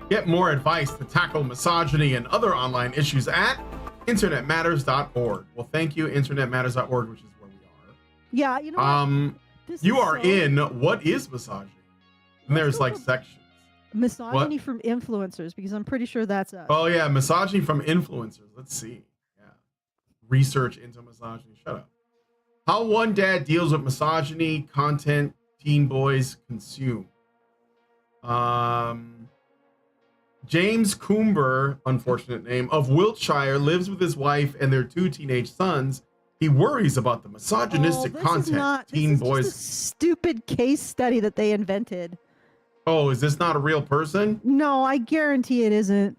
Get more advice to tackle misogyny and other online issues at internetmatters.org. Well, thank you, internetmatters.org, which is where we are. Yeah, you know what? You are in What is Misogyny? And there's like sections. Misogyny from influencers, because I'm pretty sure that's us. Oh yeah, misogyny from influencers. Let's see. Yeah. Research into misogyny. Shut up. How one dad deals with misogyny content teen boys consume. James Coomber, unfortunate name, of Wiltshire, lives with his wife and their 2 teenage sons. He worries about the misogynistic content teen boys. Just a stupid case study that they invented. Oh, is this not a real person? No, I guarantee it isn't.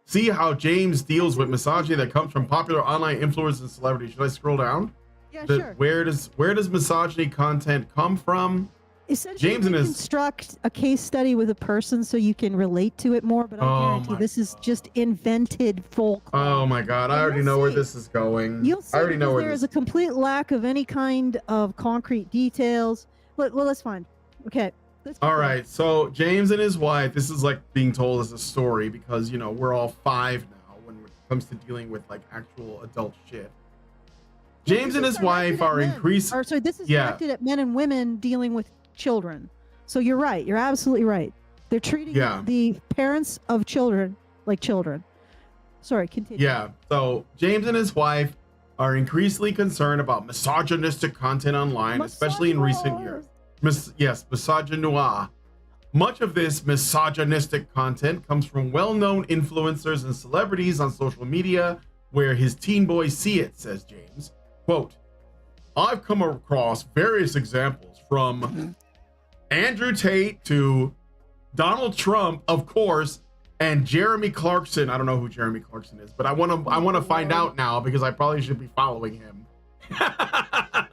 See how James deals with misogyny that comes from popular online influencers and celebrities. Should I scroll down? Yeah, sure. Where does misogyny content come from? Essentially, James and his construct a case study with a person so you can relate to it more, but I guarantee this is just invented folklore. Oh my God, I already know where this is going. You'll see I already know where there is a complete lack of any kind of concrete details. Well, let's find. Okay. All right, so James and his wife, this is like being told as a story because, you know, we're all 5 now when it comes to dealing with like actual adult shit. James and his wife are increasing. Sorry, this is directed at men and women dealing with children. So you're right. You're absolutely right. They're treating the parents of children like children. Sorry, continue. Yeah. So James and his wife are increasingly concerned about misogynistic content online, especially in recent years. Misogynoir. Much of this misogynistic content comes from well-known influencers and celebrities on social media where his teen boys see it, says James. Quote, I've come across various examples from Andrew Tate to Donald Trump, of course, and Jeremy Clarkson. I don't know who Jeremy Clarkson is, but I want to find out now because I probably should be following him.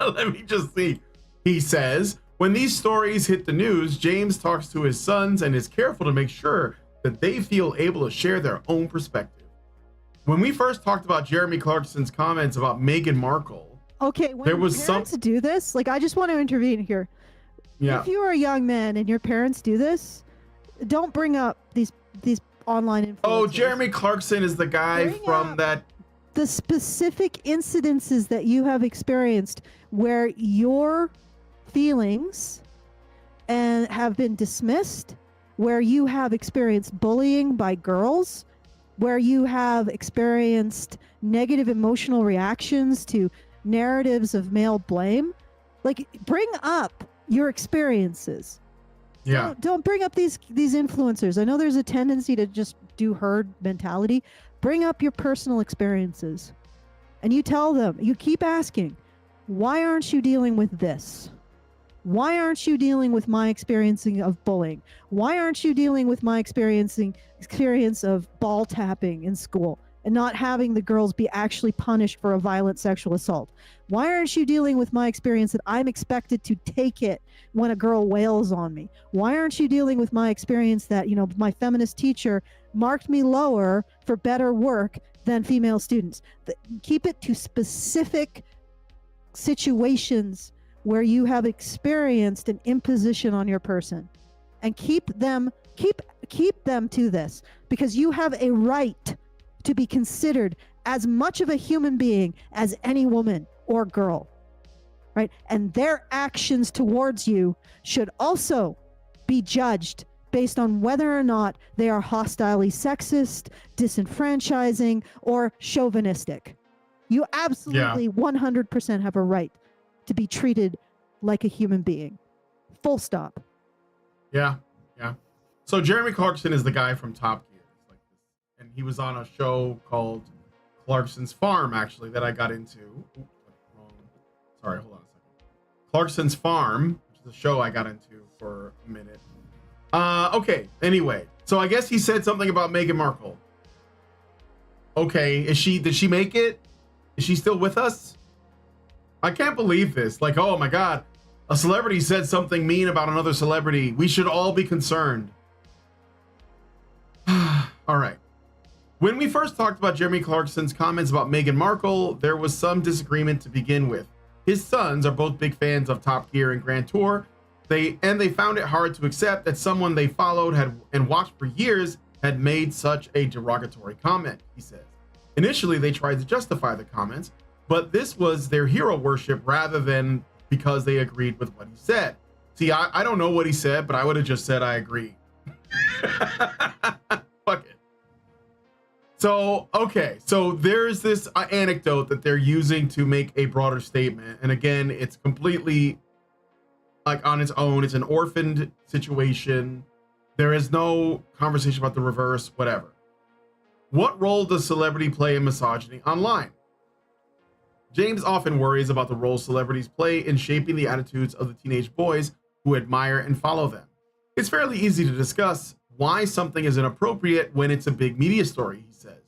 Let me just see. He says, when these stories hit the news, James talks to his sons and is careful to make sure that they feel able to share their own perspective. When we first talked about Jeremy Clarkson's comments about Meghan Markle, okay, when there was parents do this, like I just want to intervene here. Yeah. If you are a young man and your parents do this, don't bring up these online influencers. Oh, Jeremy Clarkson is the guy from that. The specific incidences that you have experienced where your feelings and have been dismissed, where you have experienced bullying by girls, where you have experienced negative emotional reactions to narratives of male blame. Like, bring up your experiences. Yeah. Don't bring up these influencers. I know there's a tendency to just do herd mentality. Bring up your personal experiences. And you tell them, you keep asking, why aren't you dealing with this? Why aren't you dealing with my experiencing of bullying? Why aren't you dealing with my experience of ball tapping in school and not having the girls be actually punished for a violent sexual assault? Why aren't you dealing with my experience that I'm expected to take it when a girl wails on me? Why aren't you dealing with my experience that, you know, my feminist teacher marked me lower for better work than female students? Keep it to specific situations where you have experienced an imposition on your person, and keep them to this, because you have a right to be considered as much of a human being as any woman or girl, right? And their actions towards you should also be judged based on whether or not they are hostilely sexist, disenfranchising, or chauvinistic. You absolutely 100% have a right to be treated like a human being. Full stop. Yeah. So Jeremy Clarkson is the guy from Top Gear, and he was on a show called Clarkson's Farm, actually, that I got into. Sorry, hold on a second. Clarkson's Farm, which is a show I got into for a minute. Okay, anyway. So I guess he said something about Meghan Markle. Okay, did she make it? Is she still with us? I can't believe this. Like, oh my God, a celebrity said something mean about another celebrity. We should all be concerned. All right. When we first talked about Jeremy Clarkson's comments about Meghan Markle, there was some disagreement to begin with. His sons are both big fans of Top Gear and Grand Tour. They found it hard to accept that someone they followed had and watched for years had made such a derogatory comment, he says. Initially, they tried to justify the comments, but this was their hero worship rather than because they agreed with what he said. See, I don't know what he said, but I would have just said I agree. Fuck it. So, okay, so there's this anecdote that they're using to make a broader statement. And again, it's completely like on its own. It's an orphaned situation. There is no conversation about the reverse, whatever. What role does celebrity play in misogyny online? James often worries about the role celebrities play in shaping the attitudes of the teenage boys who admire and follow them. It's fairly easy to discuss why something is inappropriate when it's a big media story, he says.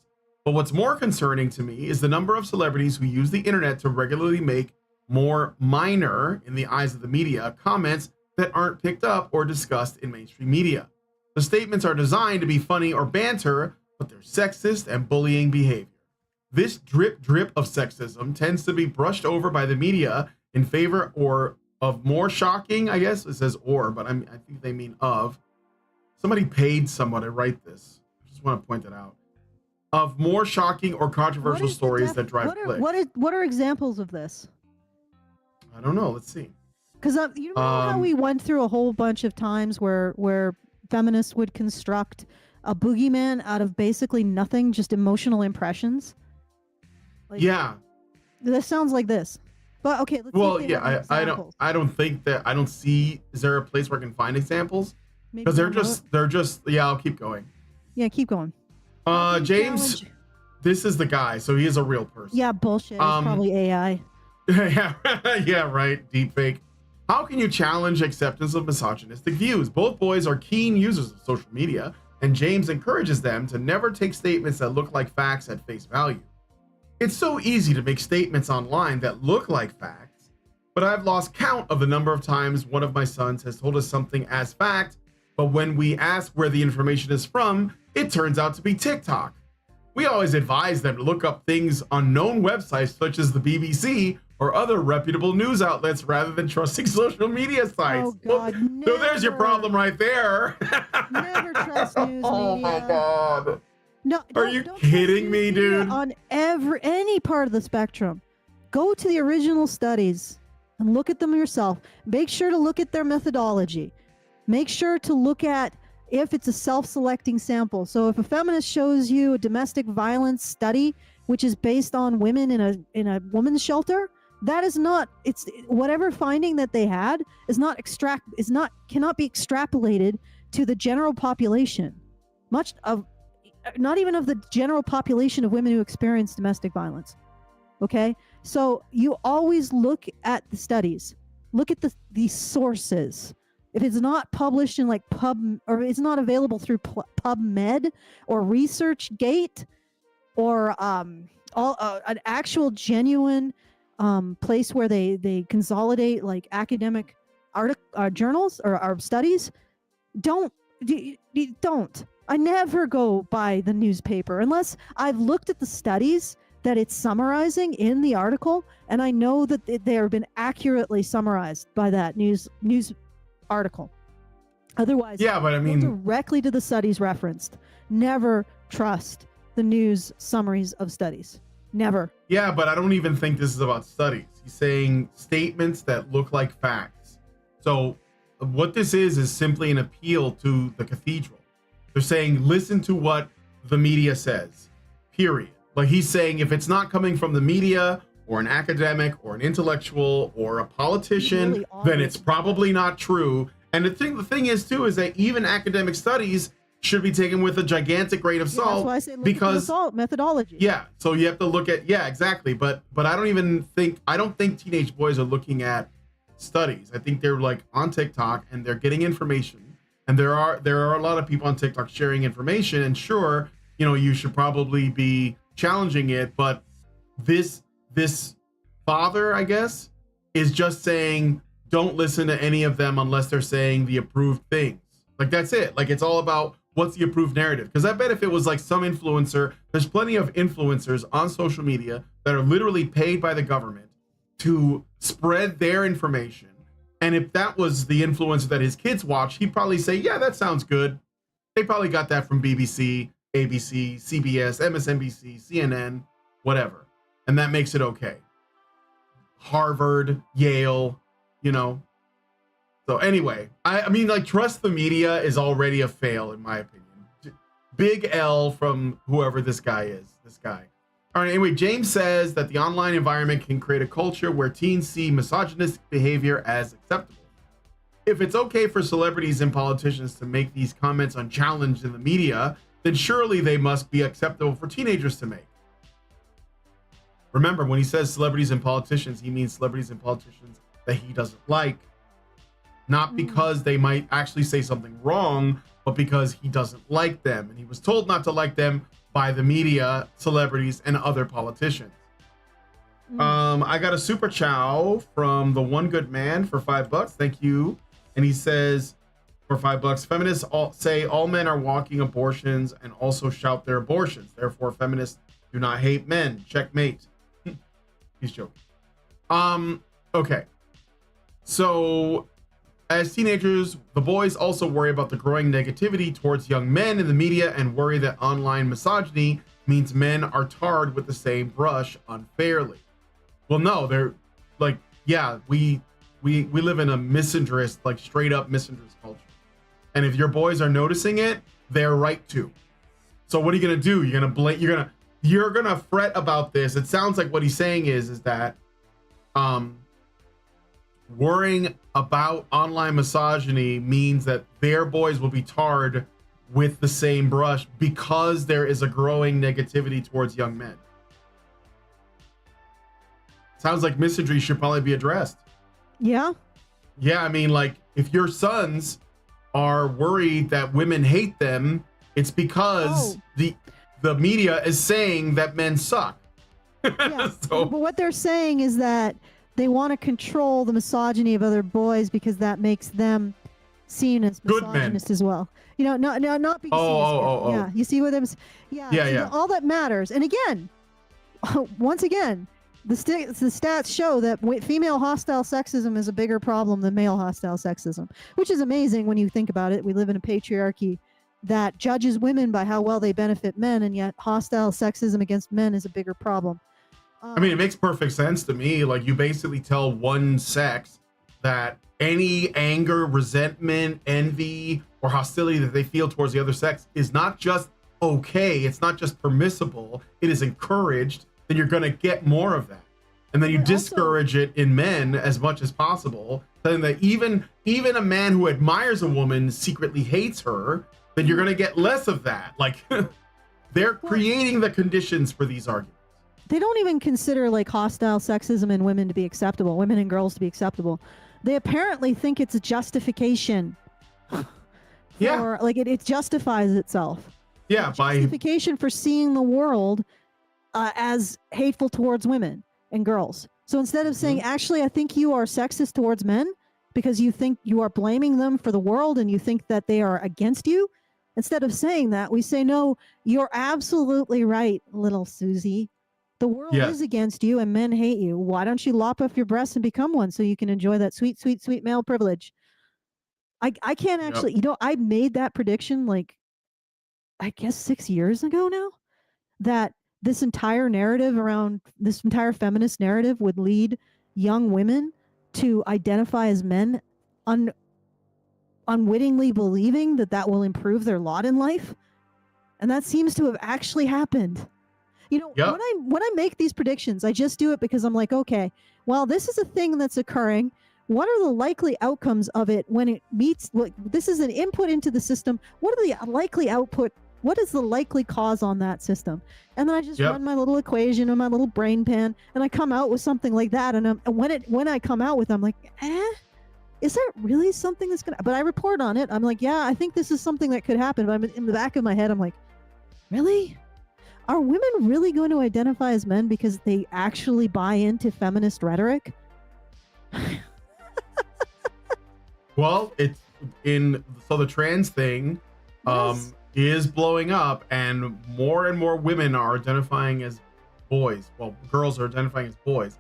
But what's more concerning to me is the number of celebrities who use the internet to regularly make more minor, in the eyes of the media, comments that aren't picked up or discussed in mainstream media. The statements are designed to be funny or banter, but they're sexist and bullying behavior. This drip of sexism tends to be brushed over by the media in favor of more shocking, I guess it says or, but I think they mean of. Somebody paid someone to write this. I just want to point that out. Of more shocking or controversial stories that drive clicks. What are examples of this? I don't know. Let's see. Because you know how we went through a whole bunch of times where feminists would construct a boogeyman out of basically nothing, just emotional impressions. Like, yeah. This sounds like this. But okay, let's I don't think that I don't see. Is there a place where I can find examples? Because they're just yeah. I'll keep going. Yeah, keep going. James, this is the guy, so he is a real person. Yeah, bullshit. It's probably AI. Yeah, right. Deepfake. How can you challenge acceptance of misogynistic views? Both boys are keen users of social media, and James encourages them to never take statements that look like facts at face value. It's so easy to make statements online that look like facts, but I've lost count of the number of times one of my sons has told us something as fact, but when we ask where the information is from, it turns out to be TikTok. We always advise them to look up things on known websites such as the BBC or other reputable news outlets rather than trusting social media sites. Oh God, so there's your problem right there. Never trust news media. Oh my God. No, are you kidding me, dude? On any part of the spectrum, go to the original studies and look at them yourself. Make sure to look at their methodology. Make sure to look at if it's a self-selecting sample. So if a feminist shows you a domestic violence study, which is based on women in a women's shelter, that is not, it's whatever finding that they had cannot be extrapolated to the general population. Not even of the general population of women who experience domestic violence. Okay? So you always look at the studies. Look at the sources. If it's not published in like or it's not available through PubMed or ResearchGate or an actual genuine place where they consolidate like academic journals or studies, don't. I never go by the newspaper unless I've looked at the studies that it's summarizing in the article, and I know that they have been accurately summarized by that news article. Otherwise, yeah, but I mean, go directly to the studies referenced. Never trust the news summaries of studies. Never. Yeah, but I don't even think this is about studies. He's saying statements that look like facts. So what this is simply an appeal to the cathedral. They're saying, listen to what the media says, period. Like he's saying, if it's not coming from the media or an academic or an intellectual or a politician, really then it's probably not true. And the thing is too, is that even academic studies should be taken with a gigantic grain of salt. That's why I say look at the salt methodology. Yeah, so you have to look at, yeah, exactly. But I don't think teenage boys are looking at studies. I think they're like on TikTok and they're getting information. And there are a lot of people on TikTok sharing information, and sure, you should probably be challenging it, but this father, I guess, is just saying don't listen to any of them unless they're saying the approved things. Like that's it. Like it's all about what's the approved narrative. Because I bet if it was like some influencer, there's plenty of influencers on social media that are literally paid by the government to spread their information And if that was the influencer that his kids watch, he'd probably say, yeah, that sounds good. They probably got that from BBC, ABC, CBS, MSNBC, CNN, whatever. And that makes it okay. Harvard, Yale, you know. So anyway, I mean, like, trust the media is already a fail, in my opinion. Big L from whoever this guy is, this guy. All right, anyway, James says that the online environment can create a culture where teens see misogynistic behavior as acceptable. If it's okay for celebrities and politicians to make these comments unchallenged in the media, then surely they must be acceptable for teenagers to make. Remember, when he says celebrities and politicians, he means celebrities and politicians that he doesn't like, not because they might actually say something wrong, but because he doesn't like them. And he was told not to like them by the media, celebrities, and other politicians. I got a Super Chow from the One Good Man for $5. Thank you. And he says, for $5, feminists say all men are walking abortions and also shout their abortions. Therefore, feminists do not hate men. Checkmate. He's joking. Okay. So, as teenagers, the boys also worry about the growing negativity towards young men in the media and worry that online misogyny means men are tarred with the same brush unfairly. Well, no, they're like, yeah, we live in a misandrist, like straight up misandrist culture. And if your boys are noticing it, they're right to. So what are you gonna do? You're gonna fret about this. It sounds like what he's saying is that worrying about online misogyny means that their boys will be tarred with the same brush because there is a growing negativity towards young men. Sounds like misandry should probably be addressed. Yeah. Yeah, I mean, like, if your sons are worried that women hate them, it's because the media is saying that men suck. Yeah. So, but what they're saying is that they want to control the misogyny of other boys because that makes them seen as misogynist as well. You know, not being seen as good. Yeah, you see what I'm saying? Yeah. All that matters. And again, once again, the stats show that female hostile sexism is a bigger problem than male hostile sexism, which is amazing when you think about it. We live in a patriarchy that judges women by how well they benefit men, and yet hostile sexism against men is a bigger problem. I mean, it makes perfect sense to me. Like, you basically tell one sex that any anger, resentment, envy, or hostility that they feel towards the other sex is not just okay, it's not just permissible, it is encouraged. Then you're going to get more of that. And then you discourage it in men as much as possible. Then that even a man who admires a woman secretly hates her, then you're going to get less of that. Like, they're creating the conditions for these arguments. They don't even consider like hostile sexism in women to be acceptable, women and girls to be acceptable. They apparently think it's a justification. Yeah. Like it justifies itself. Yeah. Justification for seeing the world as hateful towards women and girls. So instead of saying, actually, I think you are sexist towards men because you think you are blaming them for the world and you think that they are against you, instead of saying that, we say, no, you're absolutely right, little Susie. The world is against you and men hate you. Why don't you lop off your breasts and become one so you can enjoy that sweet, sweet, sweet male privilege? I can't actually, I made that prediction like, I guess 6 years ago now, that this entire narrative around this entire feminist narrative would lead young women to identify as men, unwittingly believing that that will improve their lot in life. And that seems to have actually happened. You know, when I make these predictions, I just do it because I'm like, okay, well, this is a thing that's occurring. What are the likely outcomes of it when it meets? This is an input into the system. What are the likely output? What is the likely cause on that system? And then I just run my little equation on my little brain pan, and I come out with something like that. And when I come out with, I'm like, is that really something that's gonna? But I report on it. I'm like, yeah, I think this is something that could happen. But I'm in the back of my head, I'm like, really? Are women really going to identify as men because they actually buy into feminist rhetoric? Well, it's so the trans thing is blowing up, and more women are identifying as boys. Well, girls are identifying as boys.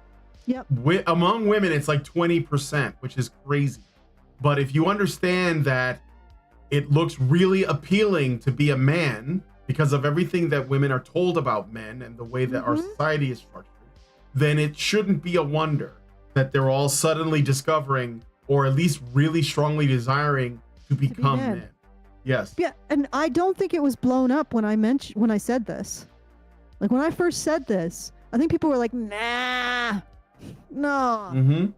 Yep. Among women, it's like 20%, which is crazy. But if you understand that it looks really appealing to be a man because of everything that women are told about men and the way that our society is structured, then it shouldn't be a wonder that they're all suddenly discovering, or at least really strongly desiring, to become men. Yes. Yeah, and I don't think it was blown up when I said this. Like when I first said this, I think people were like, "Nah, no,"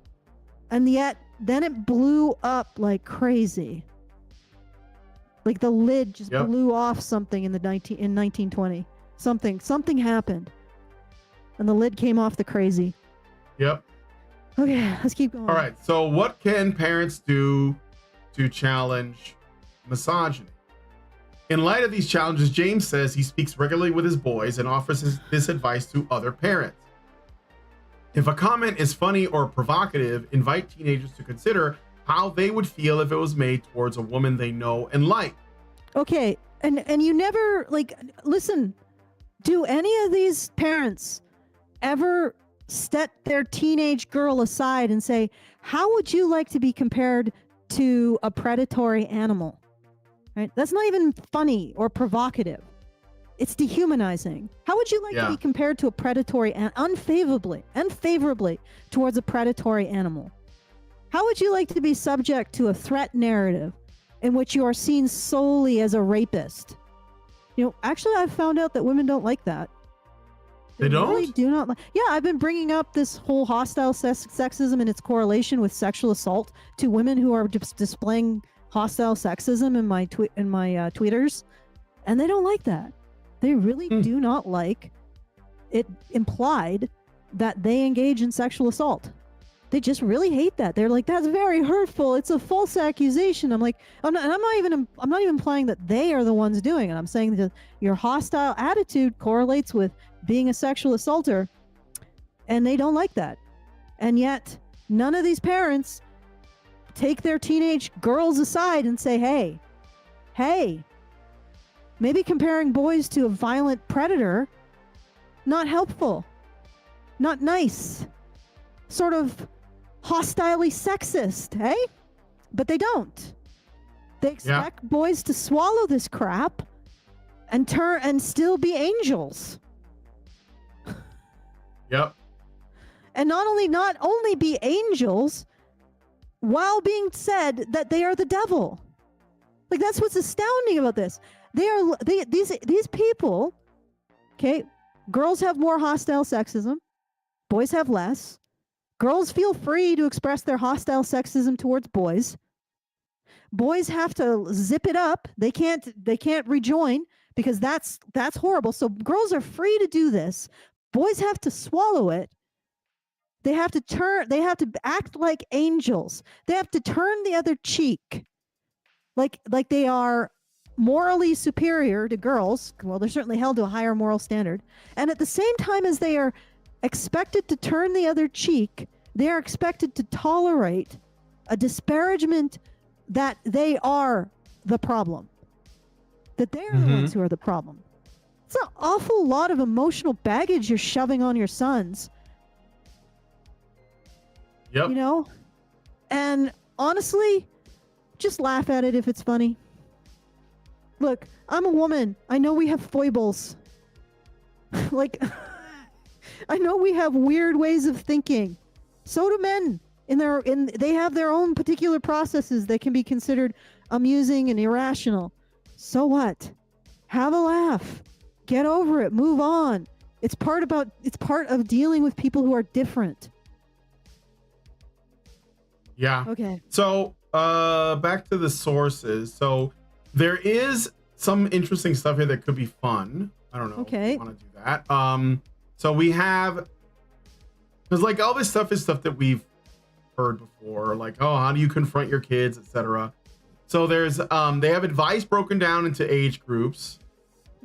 and yet then it blew up like crazy. Like the lid just blew off something in 1920. Something happened, and the lid came off the crazy. Yep. Okay, let's keep going. All right. So, what can parents do to challenge misogyny? In light of these challenges, James says he speaks regularly with his boys and offers this advice to other parents. If a comment is funny or provocative, invite teenagers to consider how they would feel if it was made towards a woman they know and like. Okay, and you never, like, listen, do any of these parents ever set their teenage girl aside and say, how would you like to be compared to a predatory animal? Right? That's not even funny or provocative. It's dehumanizing. How would you like to be compared to a predatory unfavorably towards a predatory animal? How would you like to be subject to a threat narrative in which you are seen solely as a rapist? You know, actually, I've found out that women don't like that. They don't? Really do not like. Yeah, I've been bringing up this whole hostile sexism and its correlation with sexual assault to women who are displaying hostile sexism in my tweeters, and they don't like that. They really do not like it implied that they engage in sexual assault. They just really hate that. They're like, that's very hurtful. It's a false accusation. I'm like, I'm not even implying that they are the ones doing it. I'm saying that your hostile attitude correlates with being a sexual assaulter, and they don't like that. And yet, none of these parents take their teenage girls aside and say, hey, maybe comparing boys to a violent predator, not helpful, not nice, sort of hostilely sexist, hey? But they don't. They expect boys to swallow this crap and still be angels. Yep. And not only be angels, while being said that they are the devil. Like, that's what's astounding about this. These people, okay, girls have more hostile sexism, boys have less. Girls feel free to express their hostile sexism towards boys. Boys have to zip it up. They can't rejoin because that's horrible. So girls are free to do this. Boys have to swallow it. They have to act like angels. They have to turn the other cheek. Like they are morally superior to girls. Well, they're certainly held to a higher moral standard. And at the same time as they are expected to turn the other cheek, they are expected to tolerate a disparagement that they are the problem. That they're the ones who are the problem. It's an awful lot of emotional baggage you're shoving on your sons. Yep. You know? And honestly, just laugh at it if it's funny. Look, I'm a woman. I know we have foibles. Like, I know we have weird ways of thinking. So do men. They have their own particular processes that can be considered amusing and irrational. So what? Have a laugh. Get over it. Move on. It's part of dealing with people who are different. Yeah. Okay. So, back to the sources. So, there is some interesting stuff here that could be fun. I don't know. Okay. If you want to do that. So we have, because like all this stuff is stuff that we've heard before, like, oh, how do you confront your kids, etc. So there's they have advice broken down into age groups.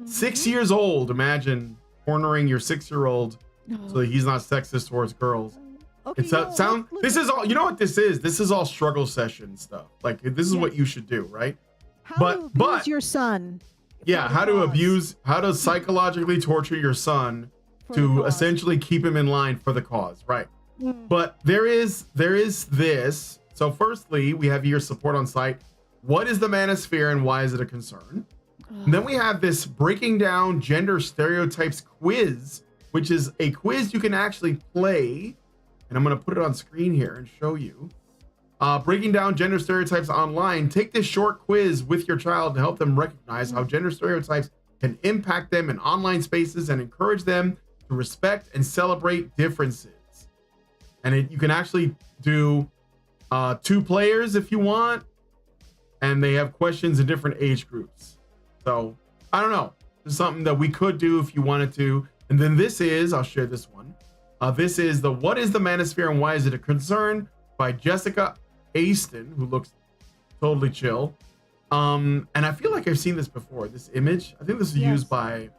6 years old, imagine cornering your 6-year-old so that he's not sexist towards girls. Okay, This is all, you know what this is? This is all struggle session stuff. Like, this is what you should do, right? How to abuse your son. Yeah, how to psychologically torture your son to essentially keep him in line for the cause, right? But there is this. So firstly, we have your support on site. What is the manosphere and why is it a concern? And then we have this breaking down gender stereotypes quiz, which is a quiz you can actually play. And I'm going to put it on screen here and show you. Breaking down gender stereotypes online. Take this short quiz with your child to help them recognize how gender stereotypes can impact them in online spaces and encourage them to respect and celebrate differences. And you can actually do 2 players if you want. And they have questions in different age groups. So I don't know. This is something that we could do if you wanted to. And then I'll share this one. This is the What is the Manosphere and Why is it a Concern by Jessica Aston, who looks totally chill. And I feel like I've seen this before. This image. I think this was used by,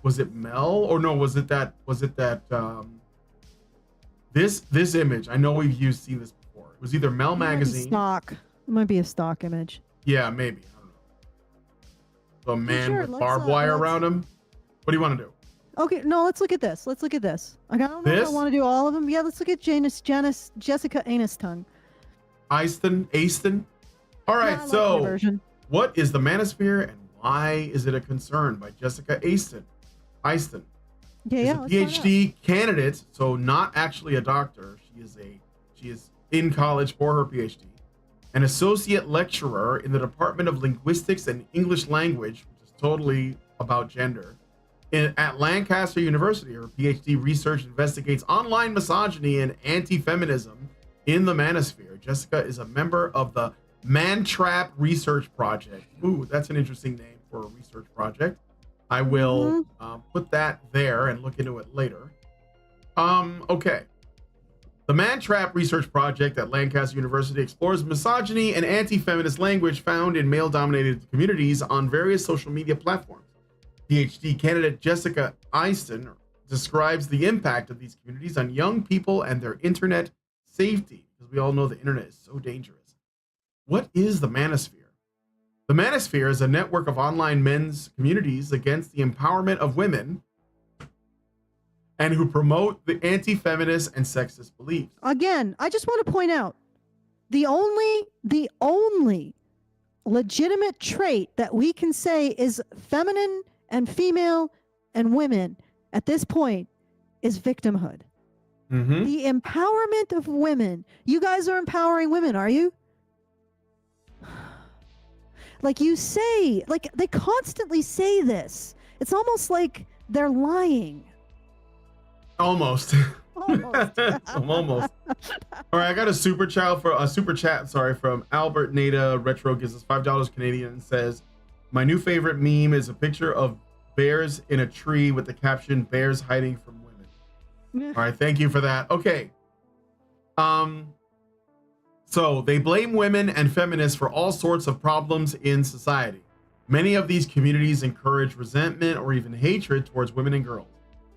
was it Mel? Or no, was it that this image? I know we've seen this before. It was either Mel magazine. Stock. It might be a stock image. Yeah, maybe. I don't know. So a man with barbed wire around him. What do you want to do? Okay, no, let's look at this. I don't know if I want to do all of them. Yeah, let's look at Jessica Aniston. Aston. All right, so what is the manosphere and why is it a concern by Jessica Aston? She's a PhD candidate, so not actually a doctor. She is in college for her PhD. An associate lecturer in the Department of Linguistics and English Language, which is totally about gender, at Lancaster University. Her PhD research investigates online misogyny and anti-feminism in the manosphere. Jessica is a member of the Man-Trap Research Project. Ooh, that's an interesting name for a research project. I will put that there and look into it later. Okay. The Man-Trap Research Project at Lancaster University explores misogyny and anti-feminist language found in male-dominated communities on various social media platforms. PhD candidate Jessica Aston describes the impact of these communities on young people and their internet safety, because we all know the internet is so dangerous. What is the manosphere? The manosphere is a network of online men's communities against the empowerment of women and who promote the anti-feminist and sexist beliefs. Again, I just want to point out the only legitimate trait that we can say is feminine and female and women at this point is victimhood. Mm-hmm. The empowerment of women. You guys are empowering women, are you? Like you say, like they constantly say this. It's almost like they're lying. Almost. Almost. Almost. All right, I got a super chat from Albert Nada Retro, gives us $5 Canadian, and says, my new favorite meme is a picture of bears in a tree with the caption, bears hiding from women. All right, thank you for that. Okay. So they blame women and feminists for all sorts of problems in society. Many of these communities encourage resentment or even hatred towards women and girls.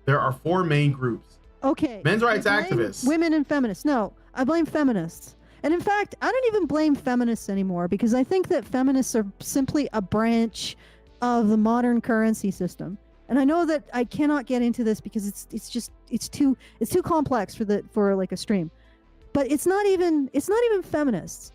There are 4 main groups. Okay. Men's rights activists. Women and feminists. No, I blame feminists. And in fact, I don't even blame feminists anymore because I think that feminists are simply a branch of the modern currency system. And I know that I cannot get into this because it's too complex for like a stream. But it's not even feminists.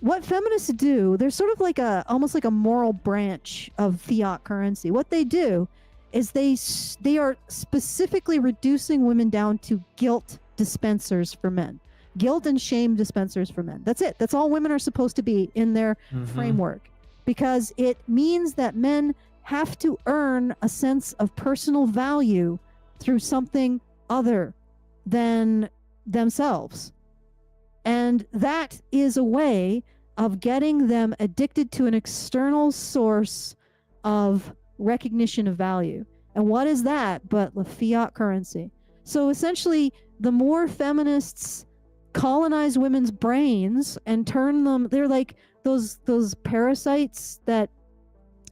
What feminists do, they're sort of like almost like a moral branch of fiat currency. What they do is they are specifically reducing women down to guilt dispensers for men. Guilt and shame dispensers for men. That's it. That's all women are supposed to be in their framework. Because it means that men have to earn a sense of personal value through something other than themselves. And that is a way of getting them addicted to an external source of recognition of value. And what is that but the fiat currency? So essentially, the more feminists colonize women's brains and turn them, they're like those parasites that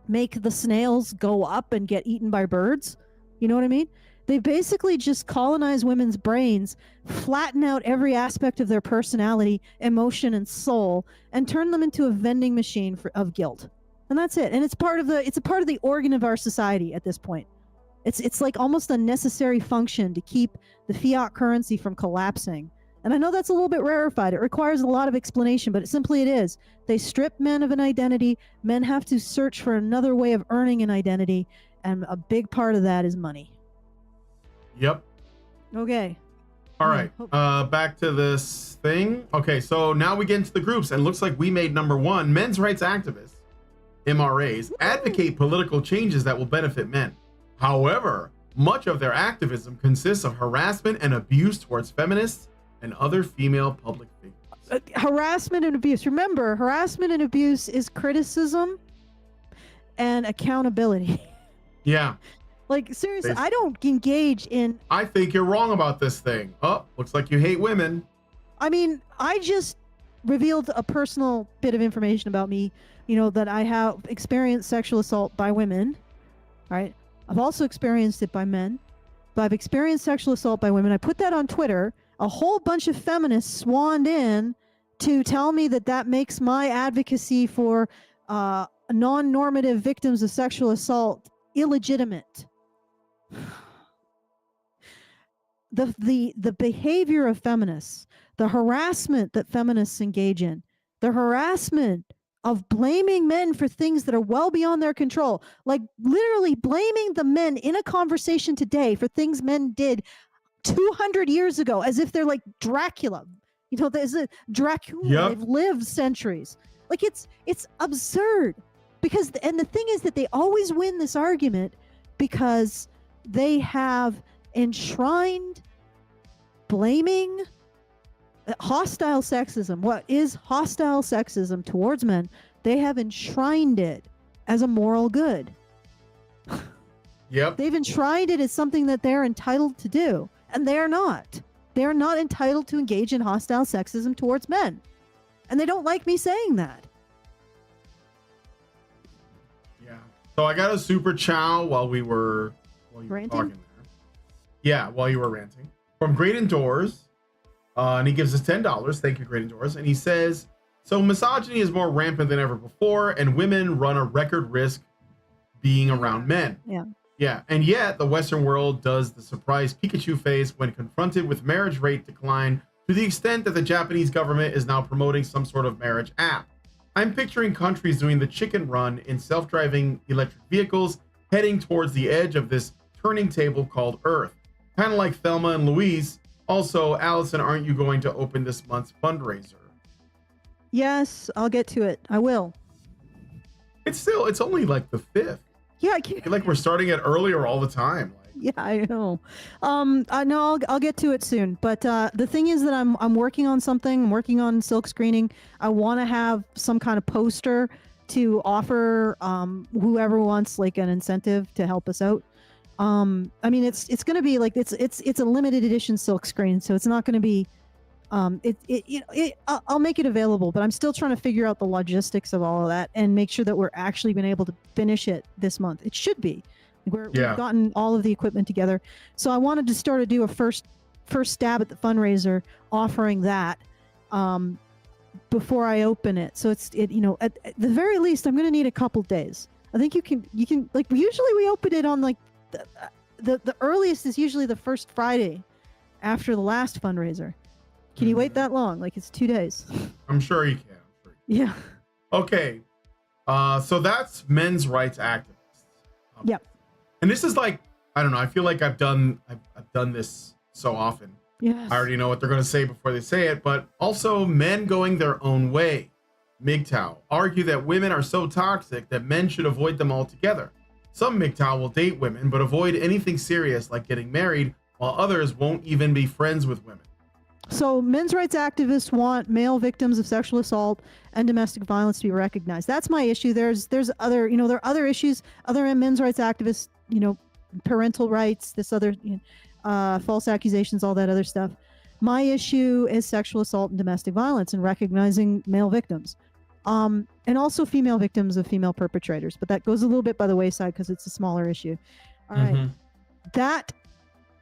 make the snails go up and get eaten by birds. You know what I mean? They basically just colonize women's brains, flatten out every aspect of their personality, emotion, and soul, and turn them into a vending machine of guilt. And that's it. And it's a part of the organ of our society at this point. It's like almost a necessary function to keep the fiat currency from collapsing. And I know that's a little bit rarefied. It requires a lot of explanation, but it is. They strip men of an identity. Men have to search for another way of earning an identity. And a big part of that is money. Yep. Okay. All right. Back to this thing. Okay, so now we get into the groups, and it looks like we made number one. Men's rights activists, MRAs, advocate political changes that will benefit men. However, much of their activism consists of harassment and abuse towards feminists and other female public figures. Harassment and abuse. Remember, harassment and abuse is criticism and accountability. Yeah. Like, seriously, I don't engage in... I think you're wrong about this thing. Oh, looks like you hate women. I mean, I just revealed a personal bit of information about me, you know, that I have experienced sexual assault by women, right? I've also experienced it by men, but I've experienced sexual assault by women. I put that on Twitter. A whole bunch of feminists swanned in to tell me that that makes my advocacy for non-normative victims of sexual assault illegitimate. The behavior of feminists, the harassment that feminists engage in, the harassment of blaming men for things that are well beyond their control, like literally blaming the men in a conversation today for things men did 200 years ago, as if they're like Dracula. You know, there's a Dracula. Yep. They've lived centuries. Like it's absurd, because and the thing is that they always win this argument because they have enshrined blaming hostile sexism. What is hostile sexism towards men? They have enshrined it as a moral good. Yep. They've enshrined it as something that they're entitled to do, and they're not. They're not entitled to engage in hostile sexism towards men. And they don't like me saying that. Yeah. So I got a Super Chow while you were talking there. Yeah, while you were ranting. From Great Indoors. And he gives us $10. Thank you, Great Indoors. And he says, so misogyny is more rampant than ever before, and women run a record risk being around men. Yeah. Yeah. And yet the Western world does the surprise Pikachu face when confronted with marriage rate decline, to the extent that the Japanese government is now promoting some sort of marriage app. I'm picturing countries doing the chicken run in self-driving electric vehicles, heading towards the edge of this turning table called Earth. Kind of like Thelma and Louise. Also, Allison, aren't you going to open this month's fundraiser? Yes, I'll get to it. I will. It's only like the 5th. Yeah, I feel like we're starting it earlier all the time. Yeah, I know. No, I'll get to it soon. But the thing is that I'm working on something. I'm working on silk screening. I want to have some kind of poster to offer whoever wants like an incentive to help us out. I mean, it's going to be like it's a limited edition silk screen, so it's not going to be. I'll make it available, but I'm still trying to figure out the logistics of all of that and make sure that we're actually been able to finish it this month. It should be. We've gotten all of the equipment together, so I wanted to start to do a first stab at the fundraiser, offering that before I open it. So at the very least, I'm going to need a couple days. I think you can like usually we open it on like the earliest is usually the first Friday after the last fundraiser. Can you wait that long? Like it's 2 days. I'm sure you can. Yeah. Okay. So that's men's rights activists. Yep. And this is like, I don't know. I feel like I've done this so often. Yes. I already know what they're going to say before they say it, but also men going their own way. MGTOW argue that women are so toxic that men should avoid them altogether. Some MGTOW will date women, but avoid anything serious like getting married, while others won't even be friends with women. So men's rights activists want male victims of sexual assault and domestic violence to be recognized. That's my issue. There's other, there are other issues, other men's rights activists, parental rights, this other, false accusations, all that other stuff. My issue is sexual assault and domestic violence and recognizing male victims. And also female victims of female perpetrators. But that goes a little bit by the wayside because it's a smaller issue. All right.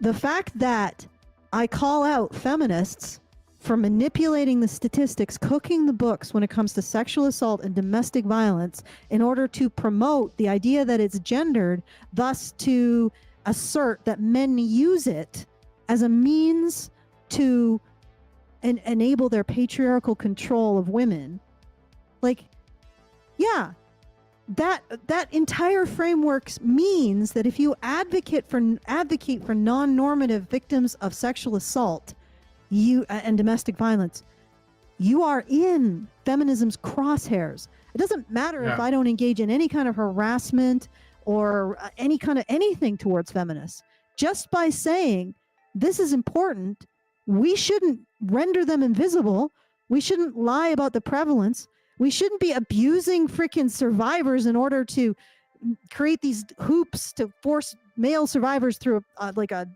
The fact that I call out feminists for manipulating the statistics, cooking the books when it comes to sexual assault and domestic violence in order to promote the idea that it's gendered, thus to assert that men use it as a means to and enable their patriarchal control of women, like, yeah, that entire framework means that if you advocate for non-normative victims of sexual assault, and domestic violence, you are in feminism's crosshairs. It doesn't matter if I don't engage in any kind of harassment or any kind of anything towards feminists. Just by saying this is important, we shouldn't render them invisible. We shouldn't lie about the prevalence. We shouldn't be abusing freaking survivors in order to create these hoops to force male survivors through a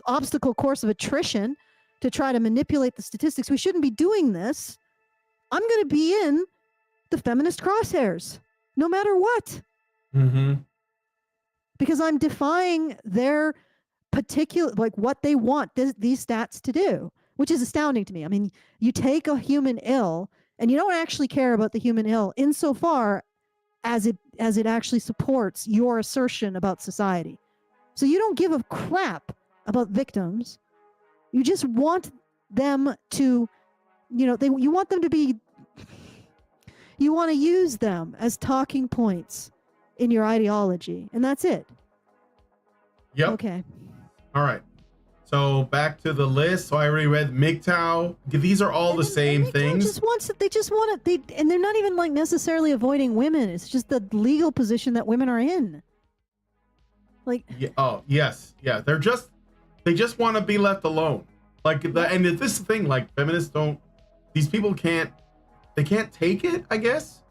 obstacle course of attrition to try to manipulate the statistics. We shouldn't be doing this. I'm going to be in the feminist crosshairs, no matter what. Mm-hmm. Because I'm defying their particular, like what they want these stats to do, which is astounding to me. I mean, you take a human ill and you don't actually care about the human ill insofar as it actually supports your assertion about society. So you don't give a crap about victims. You just want them to, you want them to be, you want to use them as talking points in your ideology, and that's it. Yep. Okay. All right. So back to the list. So I already read MGTOW. These are all the same things. They just want it. And they're not even like necessarily avoiding women. It's just the legal position that women are in. Like. Yeah, oh yes, yeah. They just want to be left alone. Like and this thing, like feminists don't. These people can't take it. I guess.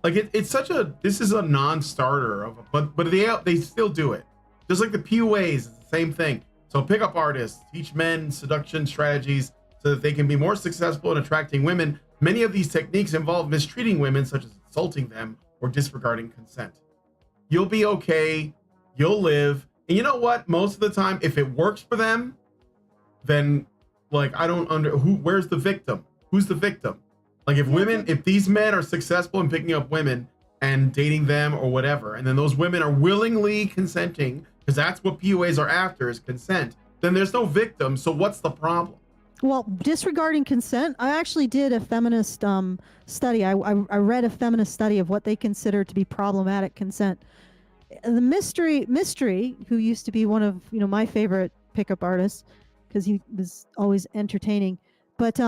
Like it's such a. This is a non-starter of. But they still do it. Just like the PUAs, it's the same thing. So pickup artists teach men seduction strategies so that they can be more successful in attracting women. Many of these techniques involve mistreating women, such as insulting them or disregarding consent. You'll be okay. You'll live. And you know what? Most of the time, if it works for them, then like where's the victim? Who's the victim? Like if these men are successful in picking up women and dating them or whatever, and then those women are willingly consenting, because that's what PUAs are after, is consent, then there's no victim. So what's the problem? Well, disregarding consent, I actually did a feminist study. I read a feminist study of what they consider to be problematic consent. The Mystery, who used to be one of my favorite pickup artists because he was always entertaining, but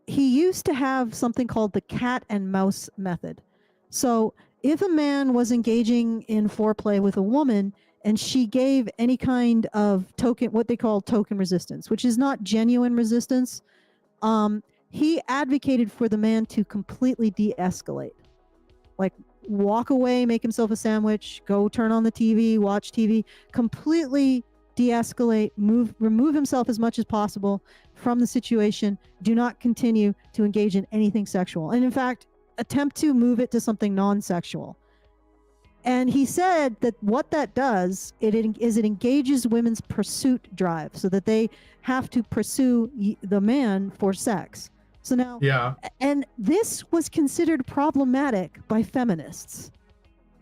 he used to have something called the cat and mouse method. So if a man was engaging in foreplay with a woman and she gave any kind of what they call token resistance, which is not genuine resistance, he advocated for the man to completely de-escalate. Like walk away, make himself a sandwich, go turn on the TV, watch TV, completely de-escalate, remove himself as much as possible from the situation, do not continue to engage in anything sexual. And in fact, attempt to move it to something non-sexual. And he said that what that does, it engages women's pursuit drive so that they have to pursue the man for sex. So now, and this was considered problematic by feminists.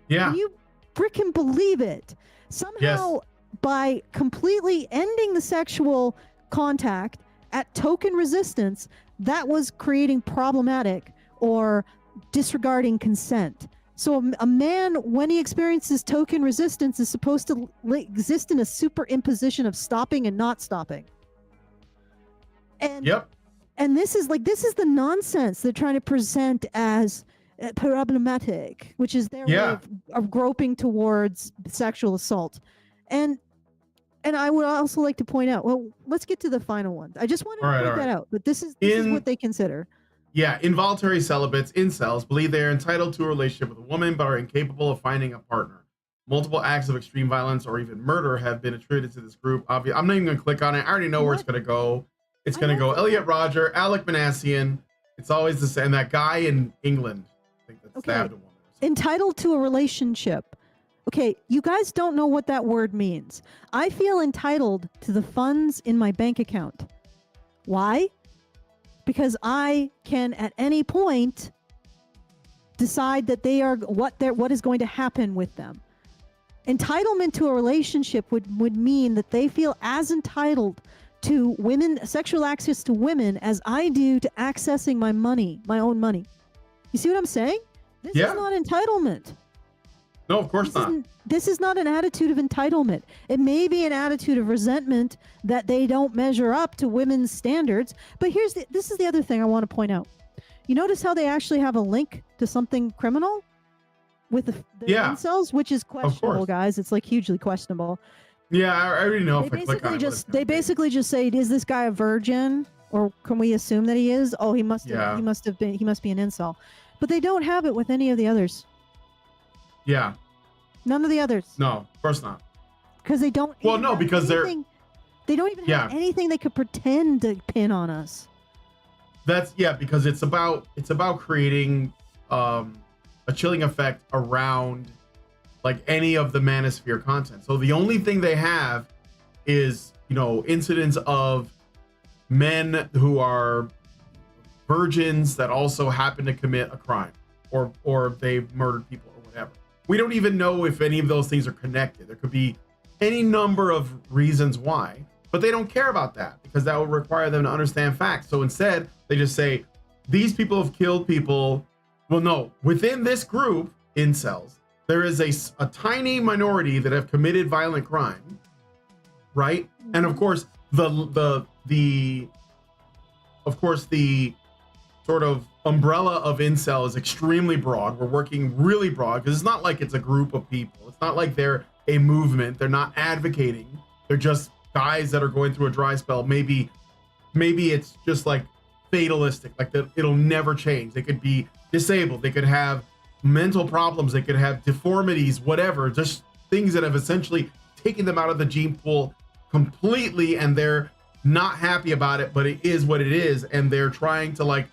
Yeah. Can you freaking believe it? Somehow, by completely ending the sexual contact at token resistance, that was creating problematic or disregarding consent. So a man, when he experiences token resistance, is supposed to exist in a superimposition of stopping and not stopping. And and this is the nonsense they're trying to present as problematic, which is their way of groping towards sexual assault. And I would also like to point out, well, let's get to the final one. I just wanted to point that out, but this is what they consider. Yeah, involuntary celibates, incels, believe they are entitled to a relationship with a woman but are incapable of finding a partner. Multiple acts of extreme violence or even murder have been attributed to this group. I'm not even going to click on it. I already know where it's going to go. It's going to go Elliot Rodger, Alec Manassian. It's always the same. That guy in England, I think, that stabbed a woman. Entitled to a relationship. Okay, you guys don't know what that word means. I feel entitled to the funds in my bank account. Why? Because I can at any point decide that they are what is going to happen with them. Entitlement to a relationship would mean that they feel as entitled to women, sexual access to women, as I do to accessing my money, my own money. You see what I'm saying? This is not entitlement. No, of course not. This is not an attitude of entitlement. It may be an attitude of resentment that they don't measure up to women's standards. But this is the other thing I want to point out. You notice how they actually have a link to something criminal with the incels, which is questionable, guys. It's like hugely questionable. Yeah, I already know. They basically just say, "Is this guy a virgin, or can we assume that he is? Oh, he must have. He must be an incel." But they don't have it with any of the others. Yeah. None of the others. No, of course not. Because they don't. Well, no, because they don't even have anything they could pretend to pin on us. Because it's about creating a chilling effect around like any of the Manosphere content. So the only thing they have is, incidents of men who are virgins that also happen to commit a crime or they've murdered people or whatever. We don't even know if any of those things are connected. There could be any number of reasons why, but they don't care about that because that would require them to understand facts. So instead, they just say, these people have killed people. Well, no, within this group, incels, there is a tiny minority that have committed violent crime, right? And of course, the sort of umbrella of incel is extremely broad. We're working really broad because it's not like it's a group of people. It's not like they're a movement. They're not advocating. They're just guys that are going through a dry spell. Maybe it's just like fatalistic, like that it'll never change. They could be disabled. They could have mental problems. They could have deformities, whatever, just things that have essentially taken them out of the gene pool completely, and they're not happy about it, but it is what it is, and they're trying to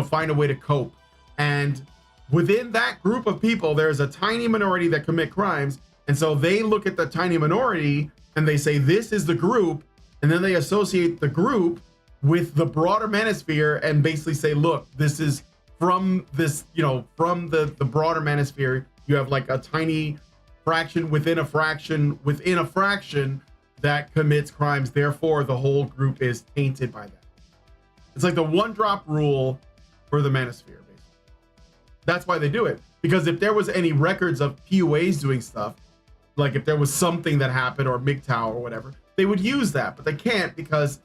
find a way to cope. And within that group of people, there's a tiny minority that commit crimes, and so they look at the tiny minority and they say this is the group, and then they associate the group with the broader manosphere and basically say, look, this is from this, from the broader manosphere, you have like a tiny fraction within a fraction within a fraction that commits crimes, therefore the whole group is tainted by that. It's like the one drop rule for the manosphere, basically. That's why they do it, because if there was any records of PUAs doing stuff, like if there was something that happened or MGTOW or whatever, they would use that, but they can't, because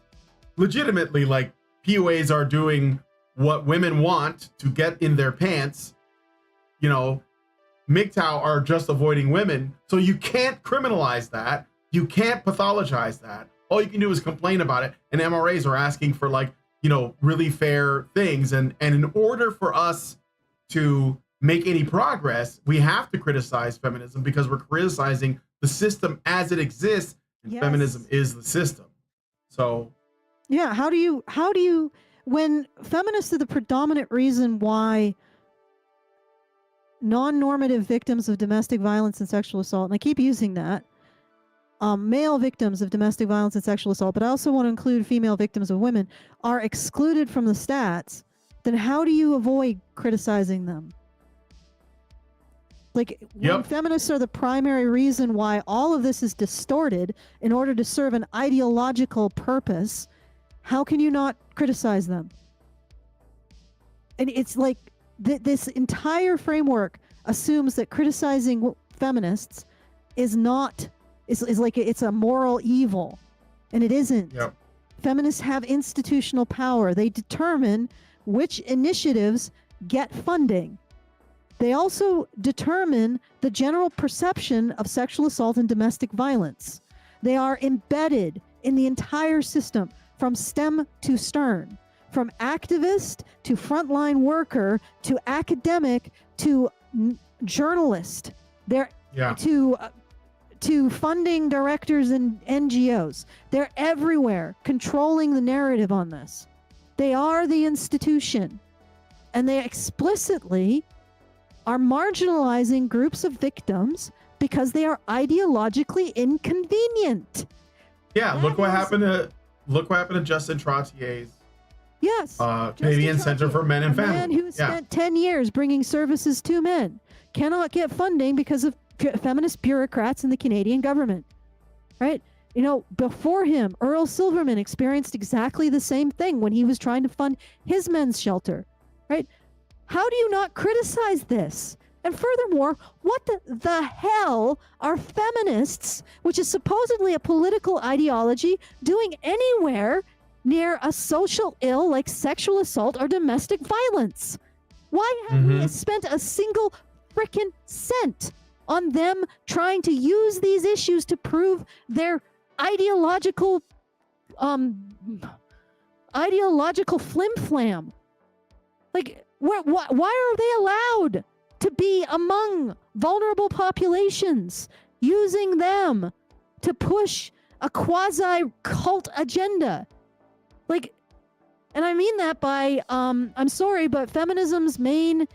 legitimately, like, PUAs are doing what women want to get in their pants. MGTOW are just avoiding women, so you can't criminalize that. You can't pathologize that. All you can do is complain about it, and MRAs are asking for really fair things. And in order for us to make any progress, we have to criticize feminism, because we're criticizing the system as it exists, and feminism is the system. So yeah, how do you when feminists are the predominant reason why non-normative victims of domestic violence and sexual assault, and I keep using that, male victims of domestic violence and sexual assault, but I also want to include female victims of women, are excluded from the stats, then how do you avoid criticizing them? Like, when feminists are the primary reason why all of this is distorted in order to serve an ideological purpose, how can you not criticize them? And it's like this entire framework assumes that criticizing feminists is like it's a moral evil, and it isn't. Feminists have institutional power. They determine which initiatives get funding. They also determine the general perception of sexual assault and domestic violence. They are embedded in the entire system, from stem to stern, from activist to frontline worker to academic to journalist. They're to funding directors and NGOs. They're everywhere, controlling the narrative on this. They are the institution, and they explicitly are marginalizing groups of victims because they are ideologically inconvenient. Look what happened to Justin Trottier's Canadian Center for Men and Family. A man who spent 10 years bringing services to men cannot get funding because of feminist bureaucrats in the Canadian government, right? Before him, Earl Silverman experienced exactly the same thing when he was trying to fund his men's shelter, right? How do you not criticize this? And furthermore, what the hell are feminists, which is supposedly a political ideology, doing anywhere near a social ill like sexual assault or domestic violence? Why haven't we spent a single frickin' cent on them trying to use these issues to prove their ideological flim-flam? Like, why are they allowed to be among vulnerable populations, using them to push a quasi-cult agenda? Like, and I mean that by, I'm sorry, but feminism's main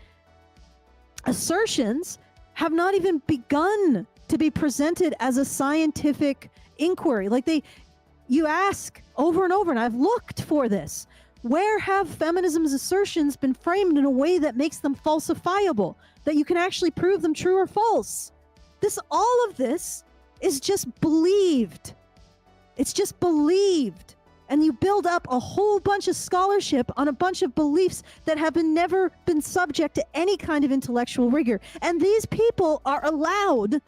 assertions have not even begun to be presented as a scientific inquiry. Like, you ask over and over, and I've looked for this. Where have feminism's assertions been framed in a way that makes them falsifiable, that you can actually prove them true or false? All of this is just believed. It's just believed. And you build up a whole bunch of scholarship on a bunch of beliefs that have never been subject to any kind of intellectual rigor. And these people are allowed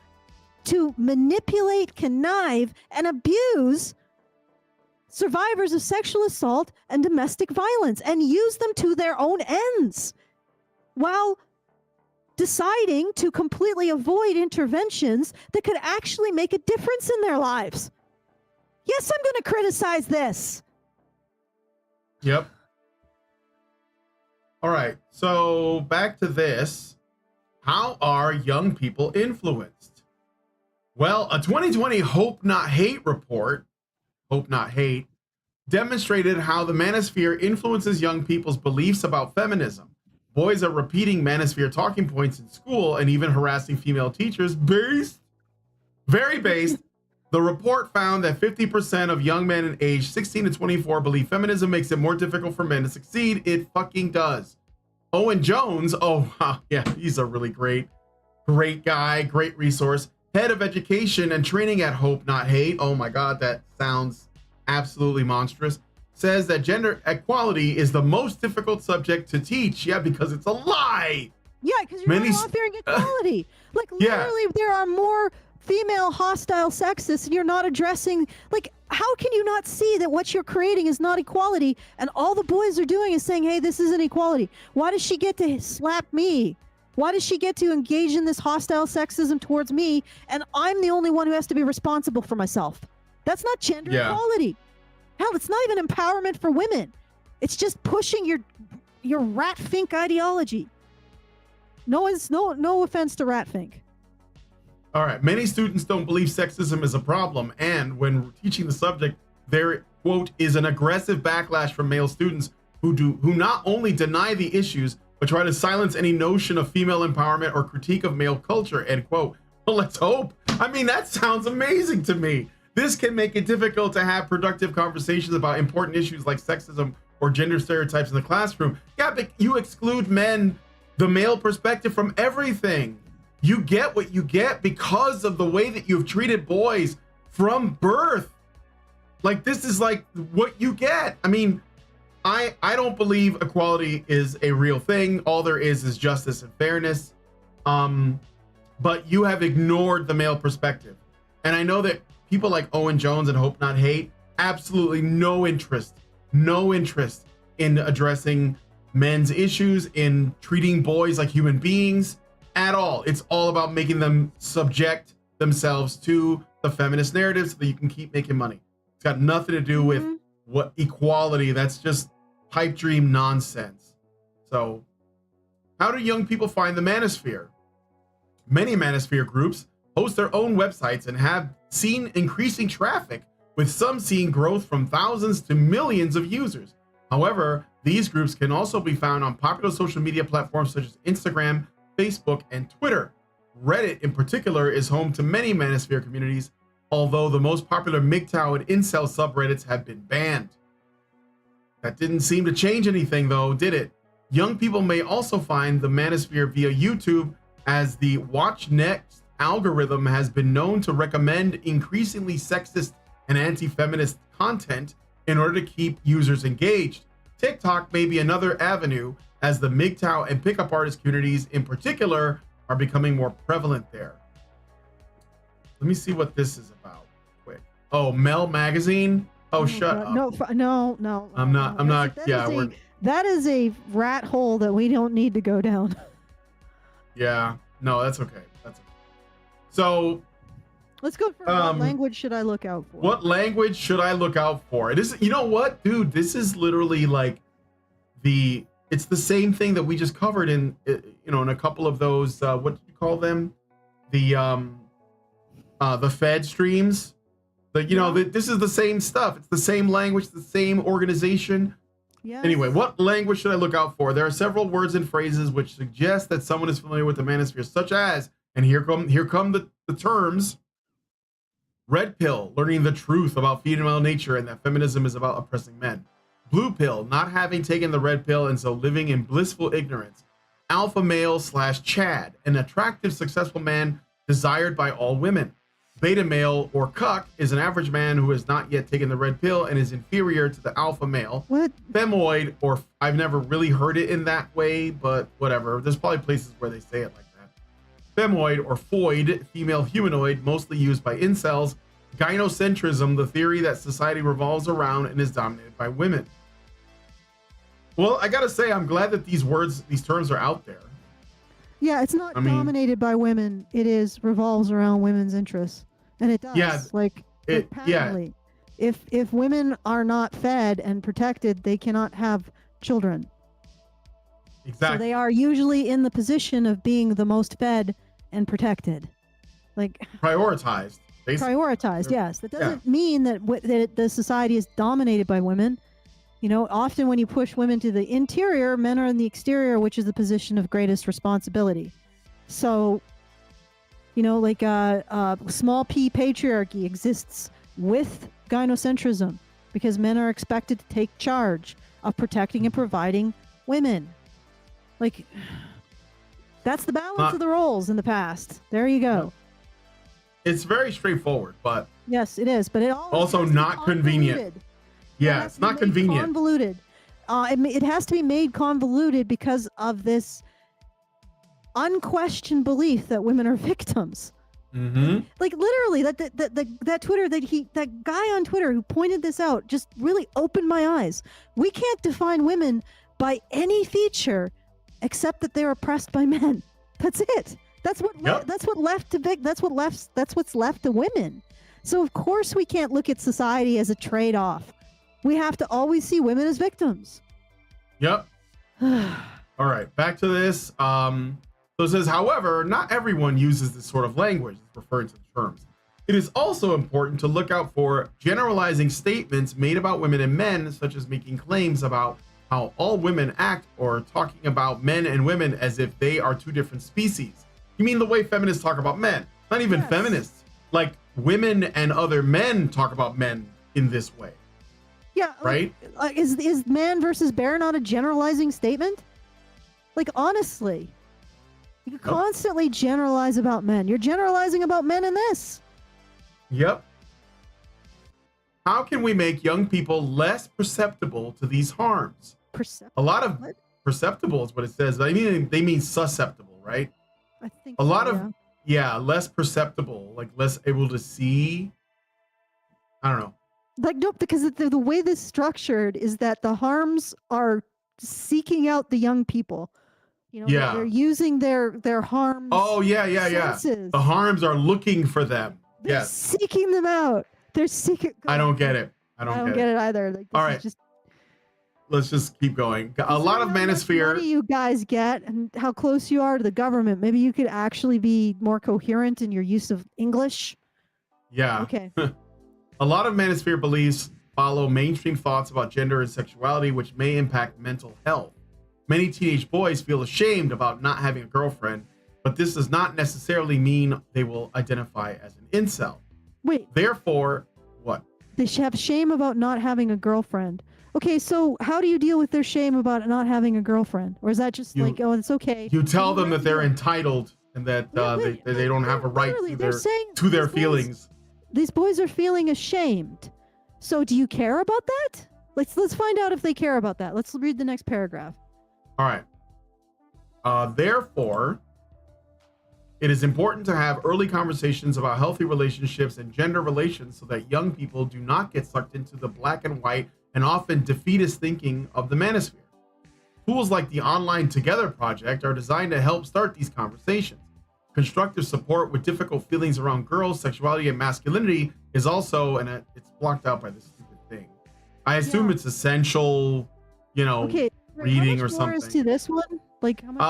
to manipulate, connive, and abuse survivors of sexual assault and domestic violence and use them to their own ends while deciding to completely avoid interventions that could actually make a difference in their lives. Yes, I'm going to criticize this. Yep. All right. So back to this. How are young people influenced? Well, a 2020 Hope Not Hate report, Hope Not Hate, demonstrated how the Manosphere influences young people's beliefs about feminism. Boys are repeating Manosphere talking points in school and even harassing female teachers very based. The report found that 50% of young men in age 16 to 24 believe feminism makes it more difficult for men to succeed. It fucking does. Owen Jones, yeah, he's a really great guy, great resource. Head of education and training at Hope Not Hate. Oh my God, that sounds absolutely monstrous. Says that gender equality is the most difficult subject to teach. Yeah, because it's a lie. Yeah, because you're not offering equality. Literally, there are more female hostile sexists and you're not addressing, how can you not see that what you're creating is not equality and all the boys are doing is saying, hey, this isn't equality? Why does she get to slap me? Why does she get to engage in this hostile sexism towards me and I'm the only one who has to be responsible for myself? That's not gender equality. Hell, it's not even empowerment for women. It's just pushing your rat fink ideology. No offense to rat fink. All right. Many students don't believe sexism is a problem, and when teaching the subject, there, quote, is an aggressive backlash from male students who not only deny the issues, but try to silence any notion of female empowerment or critique of male culture, end quote. Well, let's hope. I mean, that sounds amazing to me. This can make it difficult to have productive conversations about important issues like sexism or gender stereotypes in the classroom. Yeah, but you exclude the male perspective from everything. You get what you get because of the way that you've treated boys from birth. This is what you get. I mean, I don't believe equality is a real thing. All there is justice and fairness. But you have ignored the male perspective. And I know that people like Owen Jones and Hope Not Hate, absolutely no interest in addressing men's issues, in treating boys like human beings at all. It's all about making them subject themselves to the feminist narrative so that you can keep making money. It's got nothing to do with what equality. That's just pipe dream nonsense. So how do young people find the Manosphere? Many Manosphere groups host their own websites and have seen increasing traffic, with some seeing growth from thousands to millions of users. However, these groups can also be found on popular social media platforms such as Instagram, Facebook, and Twitter. Reddit in particular is home to many Manosphere communities, although the most popular MGTOW and incel subreddits have been banned. That didn't seem to change anything though, did it? Young people may also find the Manosphere via YouTube, as the Watch Next algorithm has been known to recommend increasingly sexist and anti-feminist content in order to keep users engaged. TikTok may be another avenue, as the MGTOW and pickup artist communities in particular are becoming more prevalent there. Let me see what this is about quick. Oh, Mel Magazine? Oh, shut up. No. I'm not. That is a rat hole that we don't need to go down. Yeah, no, that's okay. That's okay. So let's go for what language should I look out for? What language should I look out for? It is, you know what, dude, this is literally like it's the same thing that we just covered in, in a couple of those, what did you call them? The Fed streams. This is the same stuff. It's the same language, the same organization. Yes. Anyway, what language should I look out for? There are several words and phrases which suggest that someone is familiar with the manosphere, such as, and here come the terms: red pill, learning the truth about female nature and that feminism is about oppressing men. Blue pill, not having taken the red pill and so living in blissful ignorance. Alpha male / Chad, an attractive, successful man desired by all women. Beta male or cuck is an average man who has not yet taken the red pill and is inferior to the alpha male. What? Femoid, or I've never really heard it in that way, but whatever. There's probably places where they say it like that. Femoid or foid, female humanoid, mostly used by incels. Gynocentrism, the theory that society revolves around and is dominated by women. Well, I gotta say, I'm glad that these terms are out there. Yeah, it's not dominated by women. It revolves around women's interests. And it does. Yeah, patently. Yeah. If women are not fed and protected, they cannot have children. Exactly. So they are usually in the position of being the most fed and protected. Prioritized. Basically. Prioritized, yes. That doesn't mean that the society is dominated by women. Often when you push women to the interior, men are in the exterior, which is the position of greatest responsibility. So, small p patriarchy exists with gynocentrism because men are expected to take charge of protecting and providing women. That's the balance of the roles in the past. There you go. It's very straightforward, but yes, it is. But it also not convenient. Yeah, it's not convenient. Convoluted. It has to be made convoluted because of this unquestioned belief that women are victims. Mm-hmm. Literally, that guy on Twitter who pointed this out just really opened my eyes. We can't define women by any feature except that they're oppressed by men. That's it. That's what's left to women. So of course we can't look at society as a trade-off. We have to always see women as victims. Yep. All right, back to this. So it says, however, not everyone uses this sort of language referring to the terms. It is also important to look out for generalizing statements made about women and men, such as making claims about how all women act or talking about men and women as if they are two different species. You mean the way feminists talk about men? Not even feminists. Like women and other men talk about men in this way. Yeah. Right? Is man versus bear not a generalizing statement? Honestly. You constantly generalize about men. You're generalizing about men in this. Yep. How can we make young people less perceptible to these harms? A lot of perceptible is what it says. I mean, they mean susceptible, right? I think a lot of less perceptible, less able to see. I don't know. No, because the way this is structured is that the harms are seeking out the young people. They're using their harms. Oh yeah. The harms are looking for them. They're seeking them out. They're seeking. I don't get it. I don't get it either. All right. Let's just keep going. A lot of Manosphere. How much money you guys get and how close you are to the government. Maybe you could actually be more coherent in your use of English. Yeah. Okay. A lot of Manosphere beliefs follow mainstream thoughts about gender and sexuality, which may impact mental health. Many teenage boys feel ashamed about not having a girlfriend, but this does not necessarily mean they will identify as an incel. Wait. Therefore, what? They should have shame about not having a girlfriend. Okay, so how do you deal with their shame about not having a girlfriend? Or is that just it's okay? You tell them that they're entitled and that they don't have a right to their feelings. these boys are feeling ashamed. So do you care about that? Let's find out if they care about that. Let's read the next paragraph. All right. Therefore, it is important to have early conversations about healthy relationships and gender relations so that young people do not get sucked into the black and white and often defeatist thinking of the Manosphere. Tools like the Online Together project are designed to help start these conversations. Constructive support with difficult feelings around girls, sexuality, and masculinity is also, and it's blocked out by this stupid thing. I assume it's essential, Okay, reading how or much more is something. to this one? Like how much more?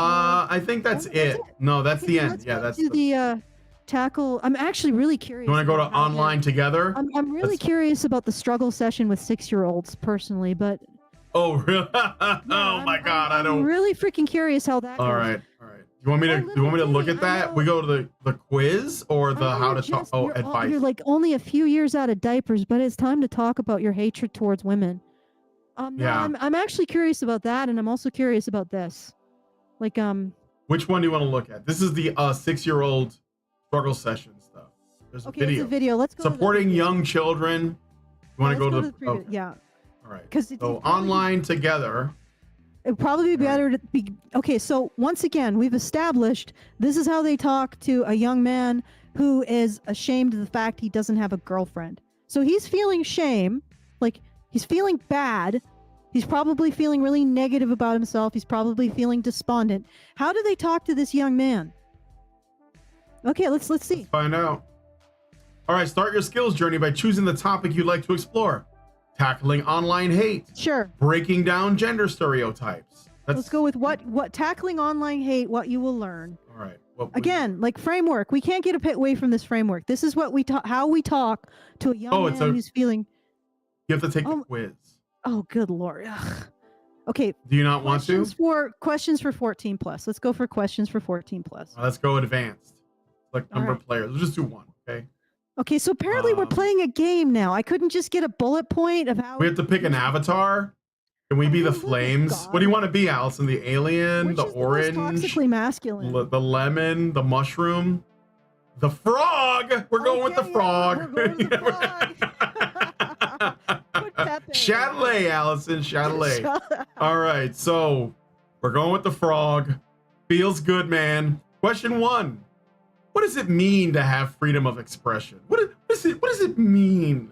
I think that's it. No, that's Okay, the so end. let's Yeah, go that's to the tackle. I'm actually really curious. You want to go to about how Online Together? I'm really curious about the struggle session with 6-year-olds personally, but Oh, really? Oh my God, I don't. I'm really freaking curious how that goes. All right. You want me to look at that? We go to the quiz or the how to talk? Oh, advice. You're like only a few years out of diapers, but it's time to talk about your hatred towards women. Yeah. No, I'm actually curious about that, and I'm also curious about this. Like, Which one do you want to look at? This is the 6-year-old struggle session stuff. There's a video. It's a video. Let's go. Supporting young children. You want to go to the preview? Yeah. All right. 'Cause So Online Together. It'd probably be better to be okay. So once again, we've established this is how they talk to a young man who is ashamed of the fact he doesn't have a girlfriend. So he's feeling shame, like he's feeling bad. He's probably feeling really negative about himself. He's probably feeling despondent. How do they talk to this young man? Okay, let's see. Let's find out. All right, start your skills journey by choosing the topic you'd like to explore. Tackling online hate. Sure. Breaking down gender stereotypes. Let's go with what tackling online hate, what you will learn. All right. Again, like framework. We can't get away from this framework. This is what how we talk to a young man who's feeling. You have to take the quiz. Oh, good Lord. Ugh. Okay. Do you not want to? Questions for 14 plus. Let's go for questions for 14 plus. Let's go advanced. Like number of players. Let's just do one. Okay. Okay, so apparently we're playing a game now. I couldn't just get a bullet point of how we have to pick an avatar. Can we be the flames? What do you want to be, Allison? The alien, the orange, toxically masculine, the lemon, the mushroom, the frog. We're going with the frog. We're going with the frog. Chatelet, Allison, Chatelet. All right, so we're going with the frog. Feels good, man. Question 1. What does it mean to have freedom of expression? What does it mean?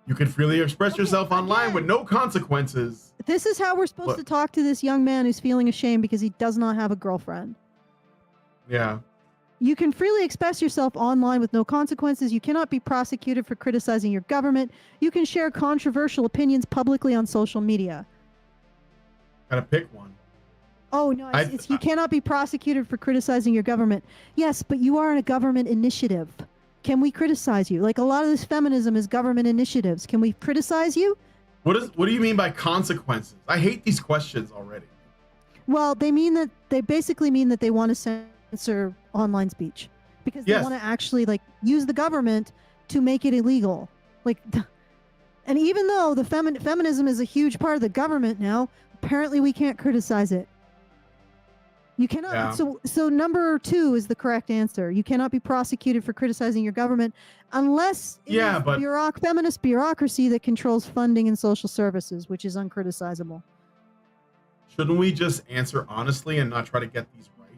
You can freely express yourself online with no consequences. This is how we're supposed to talk to this young man who's feeling ashamed because he does not have a girlfriend. Yeah. You can freely express yourself online with no consequences. You cannot be prosecuted for criticizing your government. You can share controversial opinions publicly on social media. Gotta pick one. Oh, no, you cannot be prosecuted for criticizing your government. Yes, but you are in a government initiative. Can we criticize you? Like a lot of this feminism is government initiatives. Can we criticize you? What do you mean by consequences? I hate these questions already. Well, they basically mean that they want to censor online speech because they want to actually like use the government to make it illegal. Like, and even though the feminism is a huge part of the government now, apparently we can't criticize it. You cannot. Yeah. So number 2 is the correct answer. You cannot be prosecuted for criticizing your government unless feminist bureaucracy that controls funding and social services, which is uncriticizable. Shouldn't we just answer honestly and not try to get these right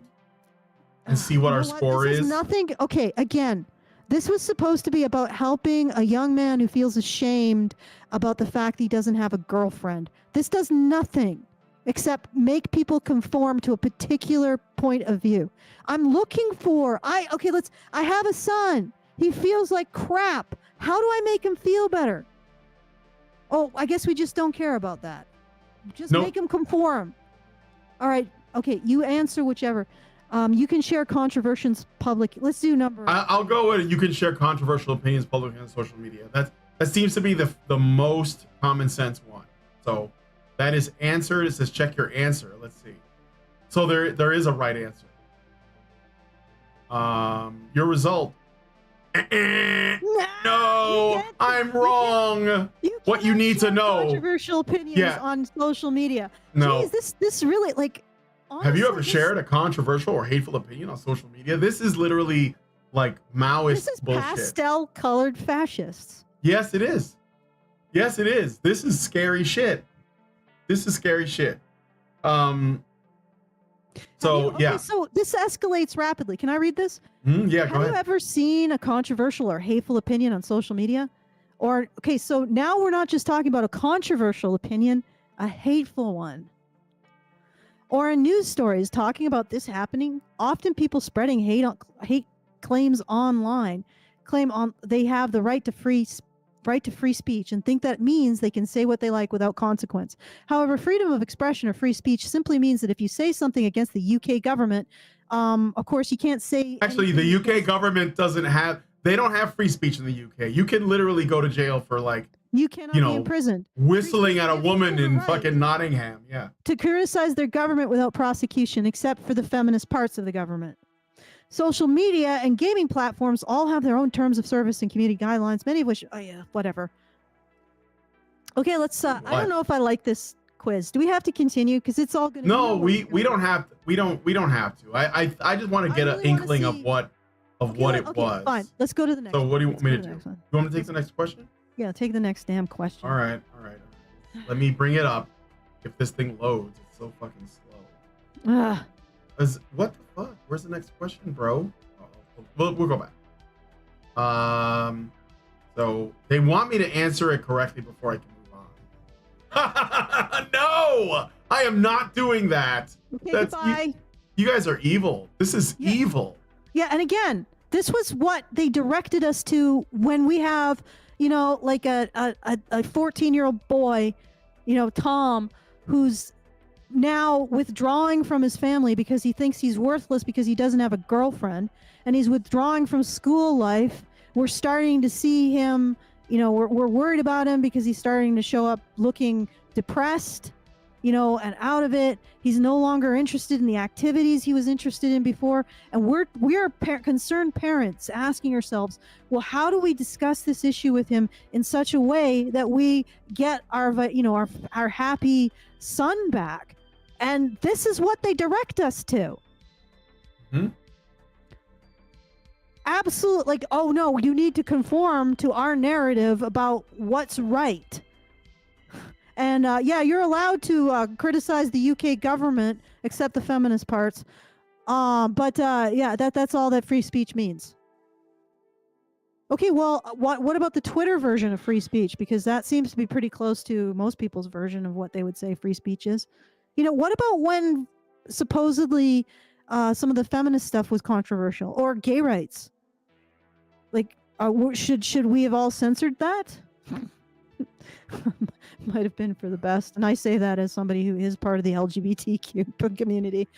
and see what our score is? Nothing. Okay. Again, this was supposed to be about helping a young man who feels ashamed about the fact he doesn't have a girlfriend. This does nothing except make people conform to a particular point of view. I'm looking for, I have a son. He feels like crap. How do I make him feel better? Oh, I guess we just don't care about that. Just make him conform. All right. Okay. You answer whichever. You can share controversies public. Let's do number. I'll go with it. You can share controversial opinions publicly on social media. That seems to be the most common sense one. So that is answered. It says check your answer. Let's see. So there is a right answer. Your result. No, I'm wrong. What you need to know. Controversial opinions on social media. No. Jeez, this really honestly, have you ever shared a controversial or hateful opinion on social media? This is literally like Maoist This is bullshit. pastel-colored fascists. Yes, it is. Yes, it is. This is scary shit. This is scary shit. So Okay, so this escalates rapidly. Can I read this? Yeah, Have go ahead. you ever seen a controversial or hateful opinion on social media? Or, okay, so now we're not just talking about a controversial opinion, a hateful one. Or in news stories talking about this happening, often people spreading hate claims online they have the right to free speech and think that means they can say what they like without consequence. However, freedom of expression or free speech simply means that if you say something against the UK government, of course you can't say. Actually, the UK government they don't have free speech in the UK. You can literally go to jail for like, you cannot be imprisoned. Whistling at a woman in fucking Nottingham. Yeah. To criticize their government without prosecution, except for the feminist parts of the government. Social media and gaming platforms all have their own terms of service and community guidelines, many of which, whatever. Okay, let's. I don't know if I like this quiz. Do we have to continue? Because it's all going to. No, we don't have. We don't have to. I just want to get an inkling of what it was. Fine. Let's go to the next. So what do you want me to do? You want me to take the next question? Yeah, take the next damn question. All right. Let me bring it up. If this thing loads, it's so fucking slow. What the fuck? Where's the next question, bro? We'll go back. So they want me to answer it correctly before I can move on. No, I am not doing that. Okay, goodbye. You guys are evil. This is evil. Yeah, and again, this was what they directed us to when we have, like a 14-year-old boy, Tom, who's now withdrawing from his family because he thinks he's worthless because he doesn't have a girlfriend, and he's withdrawing from school life. We're starting to see him, we're worried about him because he's starting to show up looking depressed, and out of it. He's no longer interested in the activities he was interested in before. And we're concerned parents asking ourselves, well, how do we discuss this issue with him in such a way that we get our happy son back? And this is what they direct us to. Absolute, like, oh no, you need to conform to our narrative about what's right. And you're allowed to criticize the UK government, except the feminist parts. But that's all that free speech means. Okay, well, what about the Twitter version of free speech? Because that seems to be pretty close to most people's version of what they would say free speech is. What about when supposedly some of the feminist stuff was controversial, or gay rights? Like, should we have all censored that? Might have been for the best, and I say that as somebody who is part of the LGBTQ community.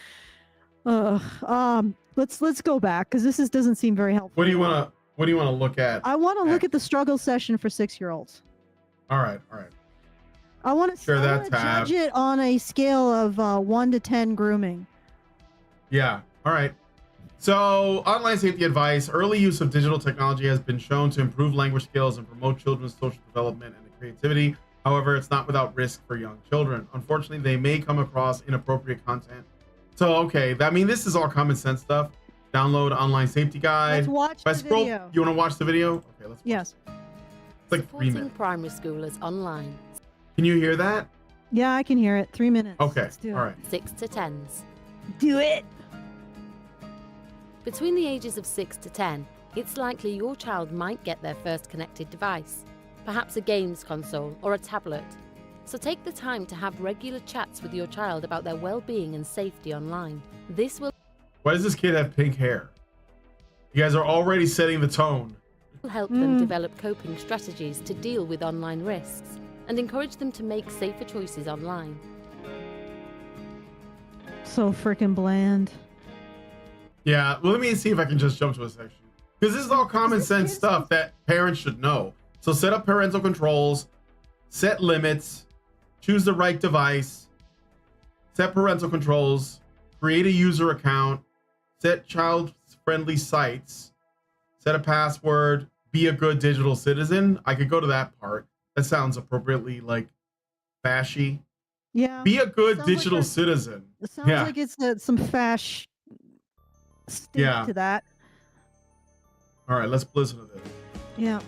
Let's go back, because this doesn't seem very helpful. What do you want to look at? I want to look at the struggle session for 6-year-olds. All right. I want to judge it on a scale of 1 to 10 grooming. Yeah. All right. So, online safety advice. Early use of digital technology has been shown to improve language skills and promote children's social development and creativity. However, it's not without risk for young children. Unfortunately, they may come across inappropriate content. So, okay. This is all common sense stuff. Download online safety guide. Let's watch the video. You want to watch the video? Okay, let's watch. Yes. It's like 3 minutes. Primary schoolers online. Can you hear that? Yeah, I can hear it. 3 minutes. Okay. Let's do it. All right. 6 to 10s. Do it. Between the ages of 6 to 10, it's likely your child might get their first connected device, perhaps a games console or a tablet. So take the time to have regular chats with your child about their well-being and safety online. This will Why does this kid have pink hair? You guys are already setting the tone. help them develop coping strategies to deal with online risks and encourage them to make safer choices online. So freaking bland. Yeah, well, let me see if I can just jump to a section. Because this is all common sense stuff that parents should know. So set up parental controls, set limits, choose the right device, set parental controls, create a user account, set child-friendly sites, set a password, be a good digital citizen. I could go to that part. That sounds appropriately like fashy. Yeah. Be a good digital citizen. It sounds like it's some fash stick to that. All right, let's listen to this. Yeah.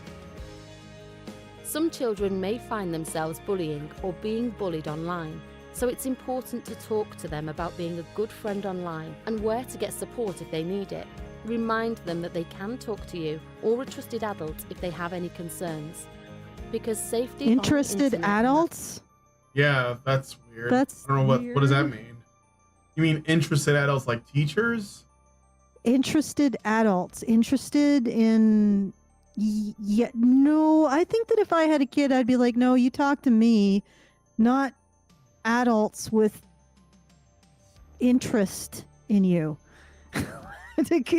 Some children may find themselves bullying or being bullied online, so it's important to talk to them about being a good friend online and where to get support if they need it. Remind them that they can talk to you or a trusted adult if they have any concerns. Because safety on the Interested internet- adults? Yeah, that's weird. That's I don't know what does that weird. mean? You mean interested adults like teachers? Interested adults. Interested in... Yeah, no, I think that if I had a kid, I'd be like, no, you talk to me, not adults with interest in you.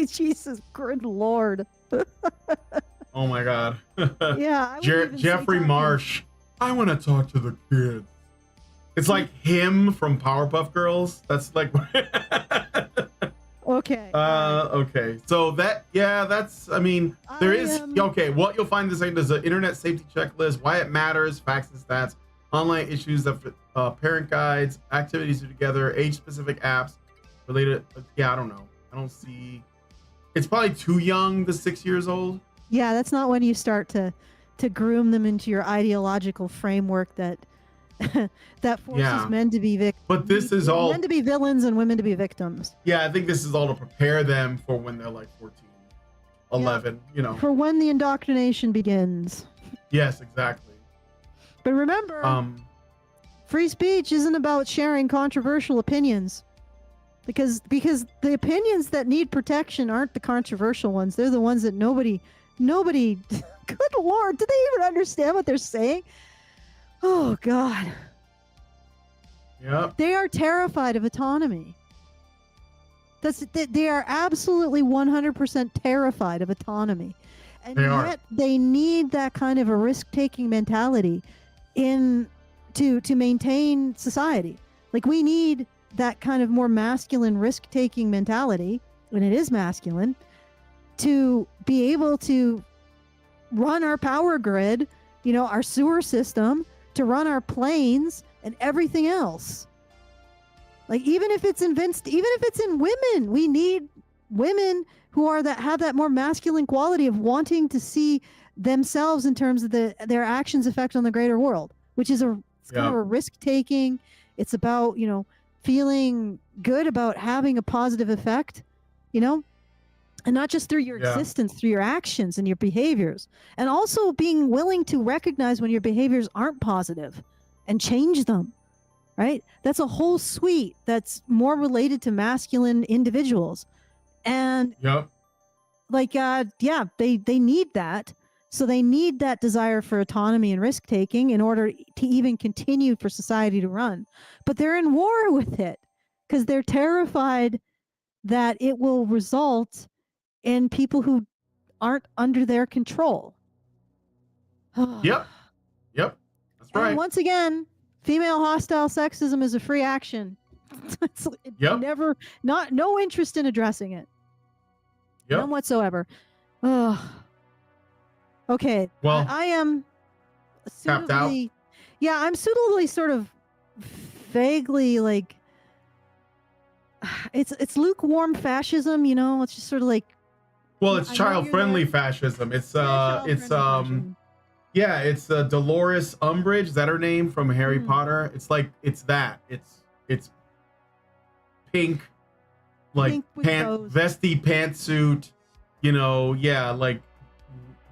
Jesus, good Lord. Oh my God. Yeah. I wouldn't even say Jeffrey talk to- Marsh. I want to talk to the kids. It's like him from Powerpuff Girls. That's like. Okay. alright. Okay. So that's. I mean, there I is. am- Okay. What you'll find is there's an internet safety checklist, why it matters, facts and stats, online issues that parent guides, activities to do together, age-specific apps related. Yeah, I don't know. I don't see. It's probably too young. The 6 years old. Yeah, that's not when you start to groom them into your ideological framework that that forces Yeah. men to be victims. But this is all. men to be villains and women to be victims. Yeah, I think this is all to prepare them for when they're like 14, 11. You know. For when the indoctrination begins. Yes, exactly. But remember, free speech isn't about sharing controversial opinions. Because the opinions that need protection aren't the controversial ones. They're the ones that nobody good Lord, do they even understand what they're saying? Oh God. Yep. They are terrified of autonomy. They are absolutely 100% terrified of autonomy. And They are. yet they need that kind of a risk-taking mentality to maintain society. Like, we need that kind of more masculine risk-taking mentality, when it is masculine, to be able to run our power grid, our sewer system, to run our planes and everything else. Like, even if it's in women, we need women who have that more masculine quality of wanting to see themselves in terms of their actions' effect on the greater world, which is kind of a risk-taking. It's about, feeling good about having a positive effect, and not just through your existence, through your actions and your behaviors, and also being willing to recognize when your behaviors aren't positive and change them, right? That's a whole suite that's more related to masculine individuals. And they need that. So they need that desire for autonomy and risk taking in order to even continue for society to run. But they're in war with it because they're terrified that it will result in people who aren't under their control. Yep. That's right. And once again, female hostile sexism is a free action. No interest in addressing it. None whatsoever. Okay. Well, I am tapped out. suitably. Yeah, I'm suitably sort of vaguely like. It's lukewarm fascism, It's just sort of like. Well, it's child-friendly fascism. It's Dolores Umbridge. Is that her name from Harry Potter? It's like it's pink, like vesty pantsuit. Like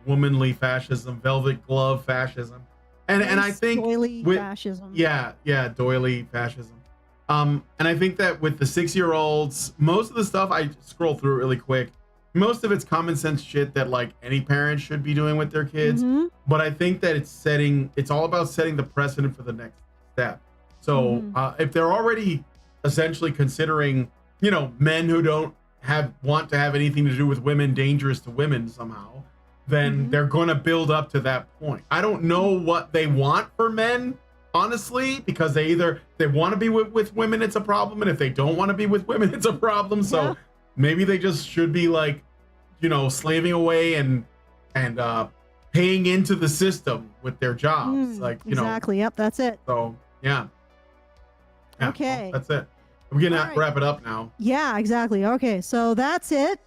womanly fascism, velvet glove fascism, and I think doily fascism. Doily fascism. And I think that with the 6-year-olds, most of the stuff I scroll through really quick. Most of it's common sense shit that like any parent should be doing with their kids. Mm-hmm. But I think that it's all about setting the precedent for the next step. So if they're already essentially considering, men who don't want to have anything to do with women dangerous to women somehow, then they're going to build up to that point. I don't know what they want for men, honestly, because they want to be with women, it's a problem. And if they don't want to be with women, it's a problem. So maybe they just should be like, slaving away and paying into the system with their jobs. Exactly. Yep. That's it. So yeah. Okay. Well, that's it. We're gonna wrap it up now. Yeah, exactly. Okay. So that's it.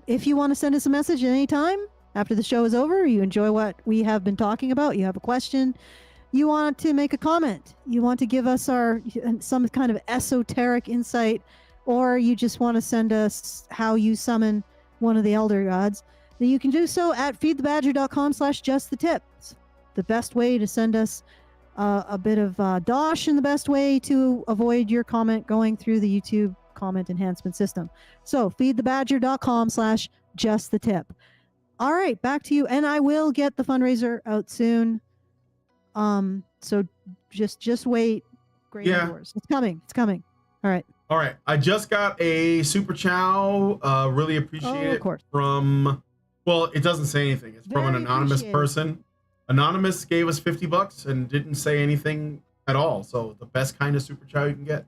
If you want to send us a message at any time after the show is over, you enjoy what we have been talking about, you have a question, you want to make a comment, you want to give us some kind of esoteric insight, or you just want to send us how you summon one of the elder gods, then you can do so at feedthebadger.com/justthetip. The best way to send us a bit of dosh, and the best way to avoid your comment going through the YouTube comment enhancement system. So feedthebadger.com/justthetip. All right, back to you. And I will get the fundraiser out soon. So just wait. Great doors. It's coming. All right. All right. I just got a Super Chow. Really appreciate it from, well, it doesn't say anything. It's from an anonymous person. Anonymous gave us $50 and didn't say anything at all. So the best kind of Super Chow you can get.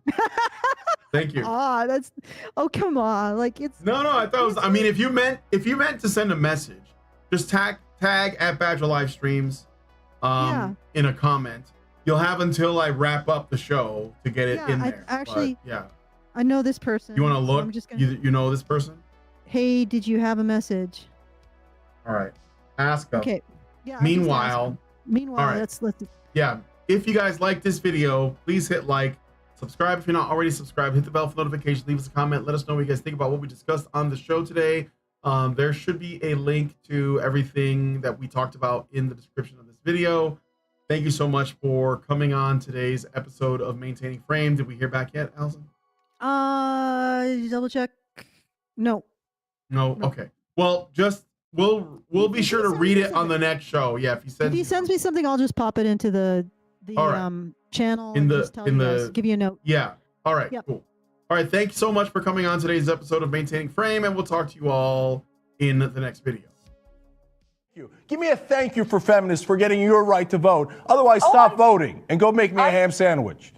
Thank you. Come on. Like it's no, I thought it was, I mean, if you meant to send a message, just tag at Badger Live Streams in a comment. You'll have until I wrap up the show to get it in there. I know this person. You want to look? I'm just gonna... You know this person? Hey, did you have a message? All right. Ask them. Okay. Yeah. Meanwhile, all right. Let's if you guys like this video, please hit like, subscribe if you're not already subscribed, hit the bell for notifications, leave us a comment, let us know what you guys think about what we discussed on the show today. There should be a link to everything that we talked about in the description of this video. Thank you so much for coming on today's episode of Maintaining Frame. Did we hear back yet, Allison? Double check. No. Okay. Well, just we'll be sure to read it on the next show. Yeah, if he sends me something, I'll just pop it into the channel give you a note. Yeah. All right. Yep. Cool. All right. Thank you so much for coming on today's episode of Maintaining Frame, and we'll talk to you all in the next video. Give me a thank you for Feminists for getting your right to vote. Otherwise, stop voting and go make me a ham sandwich.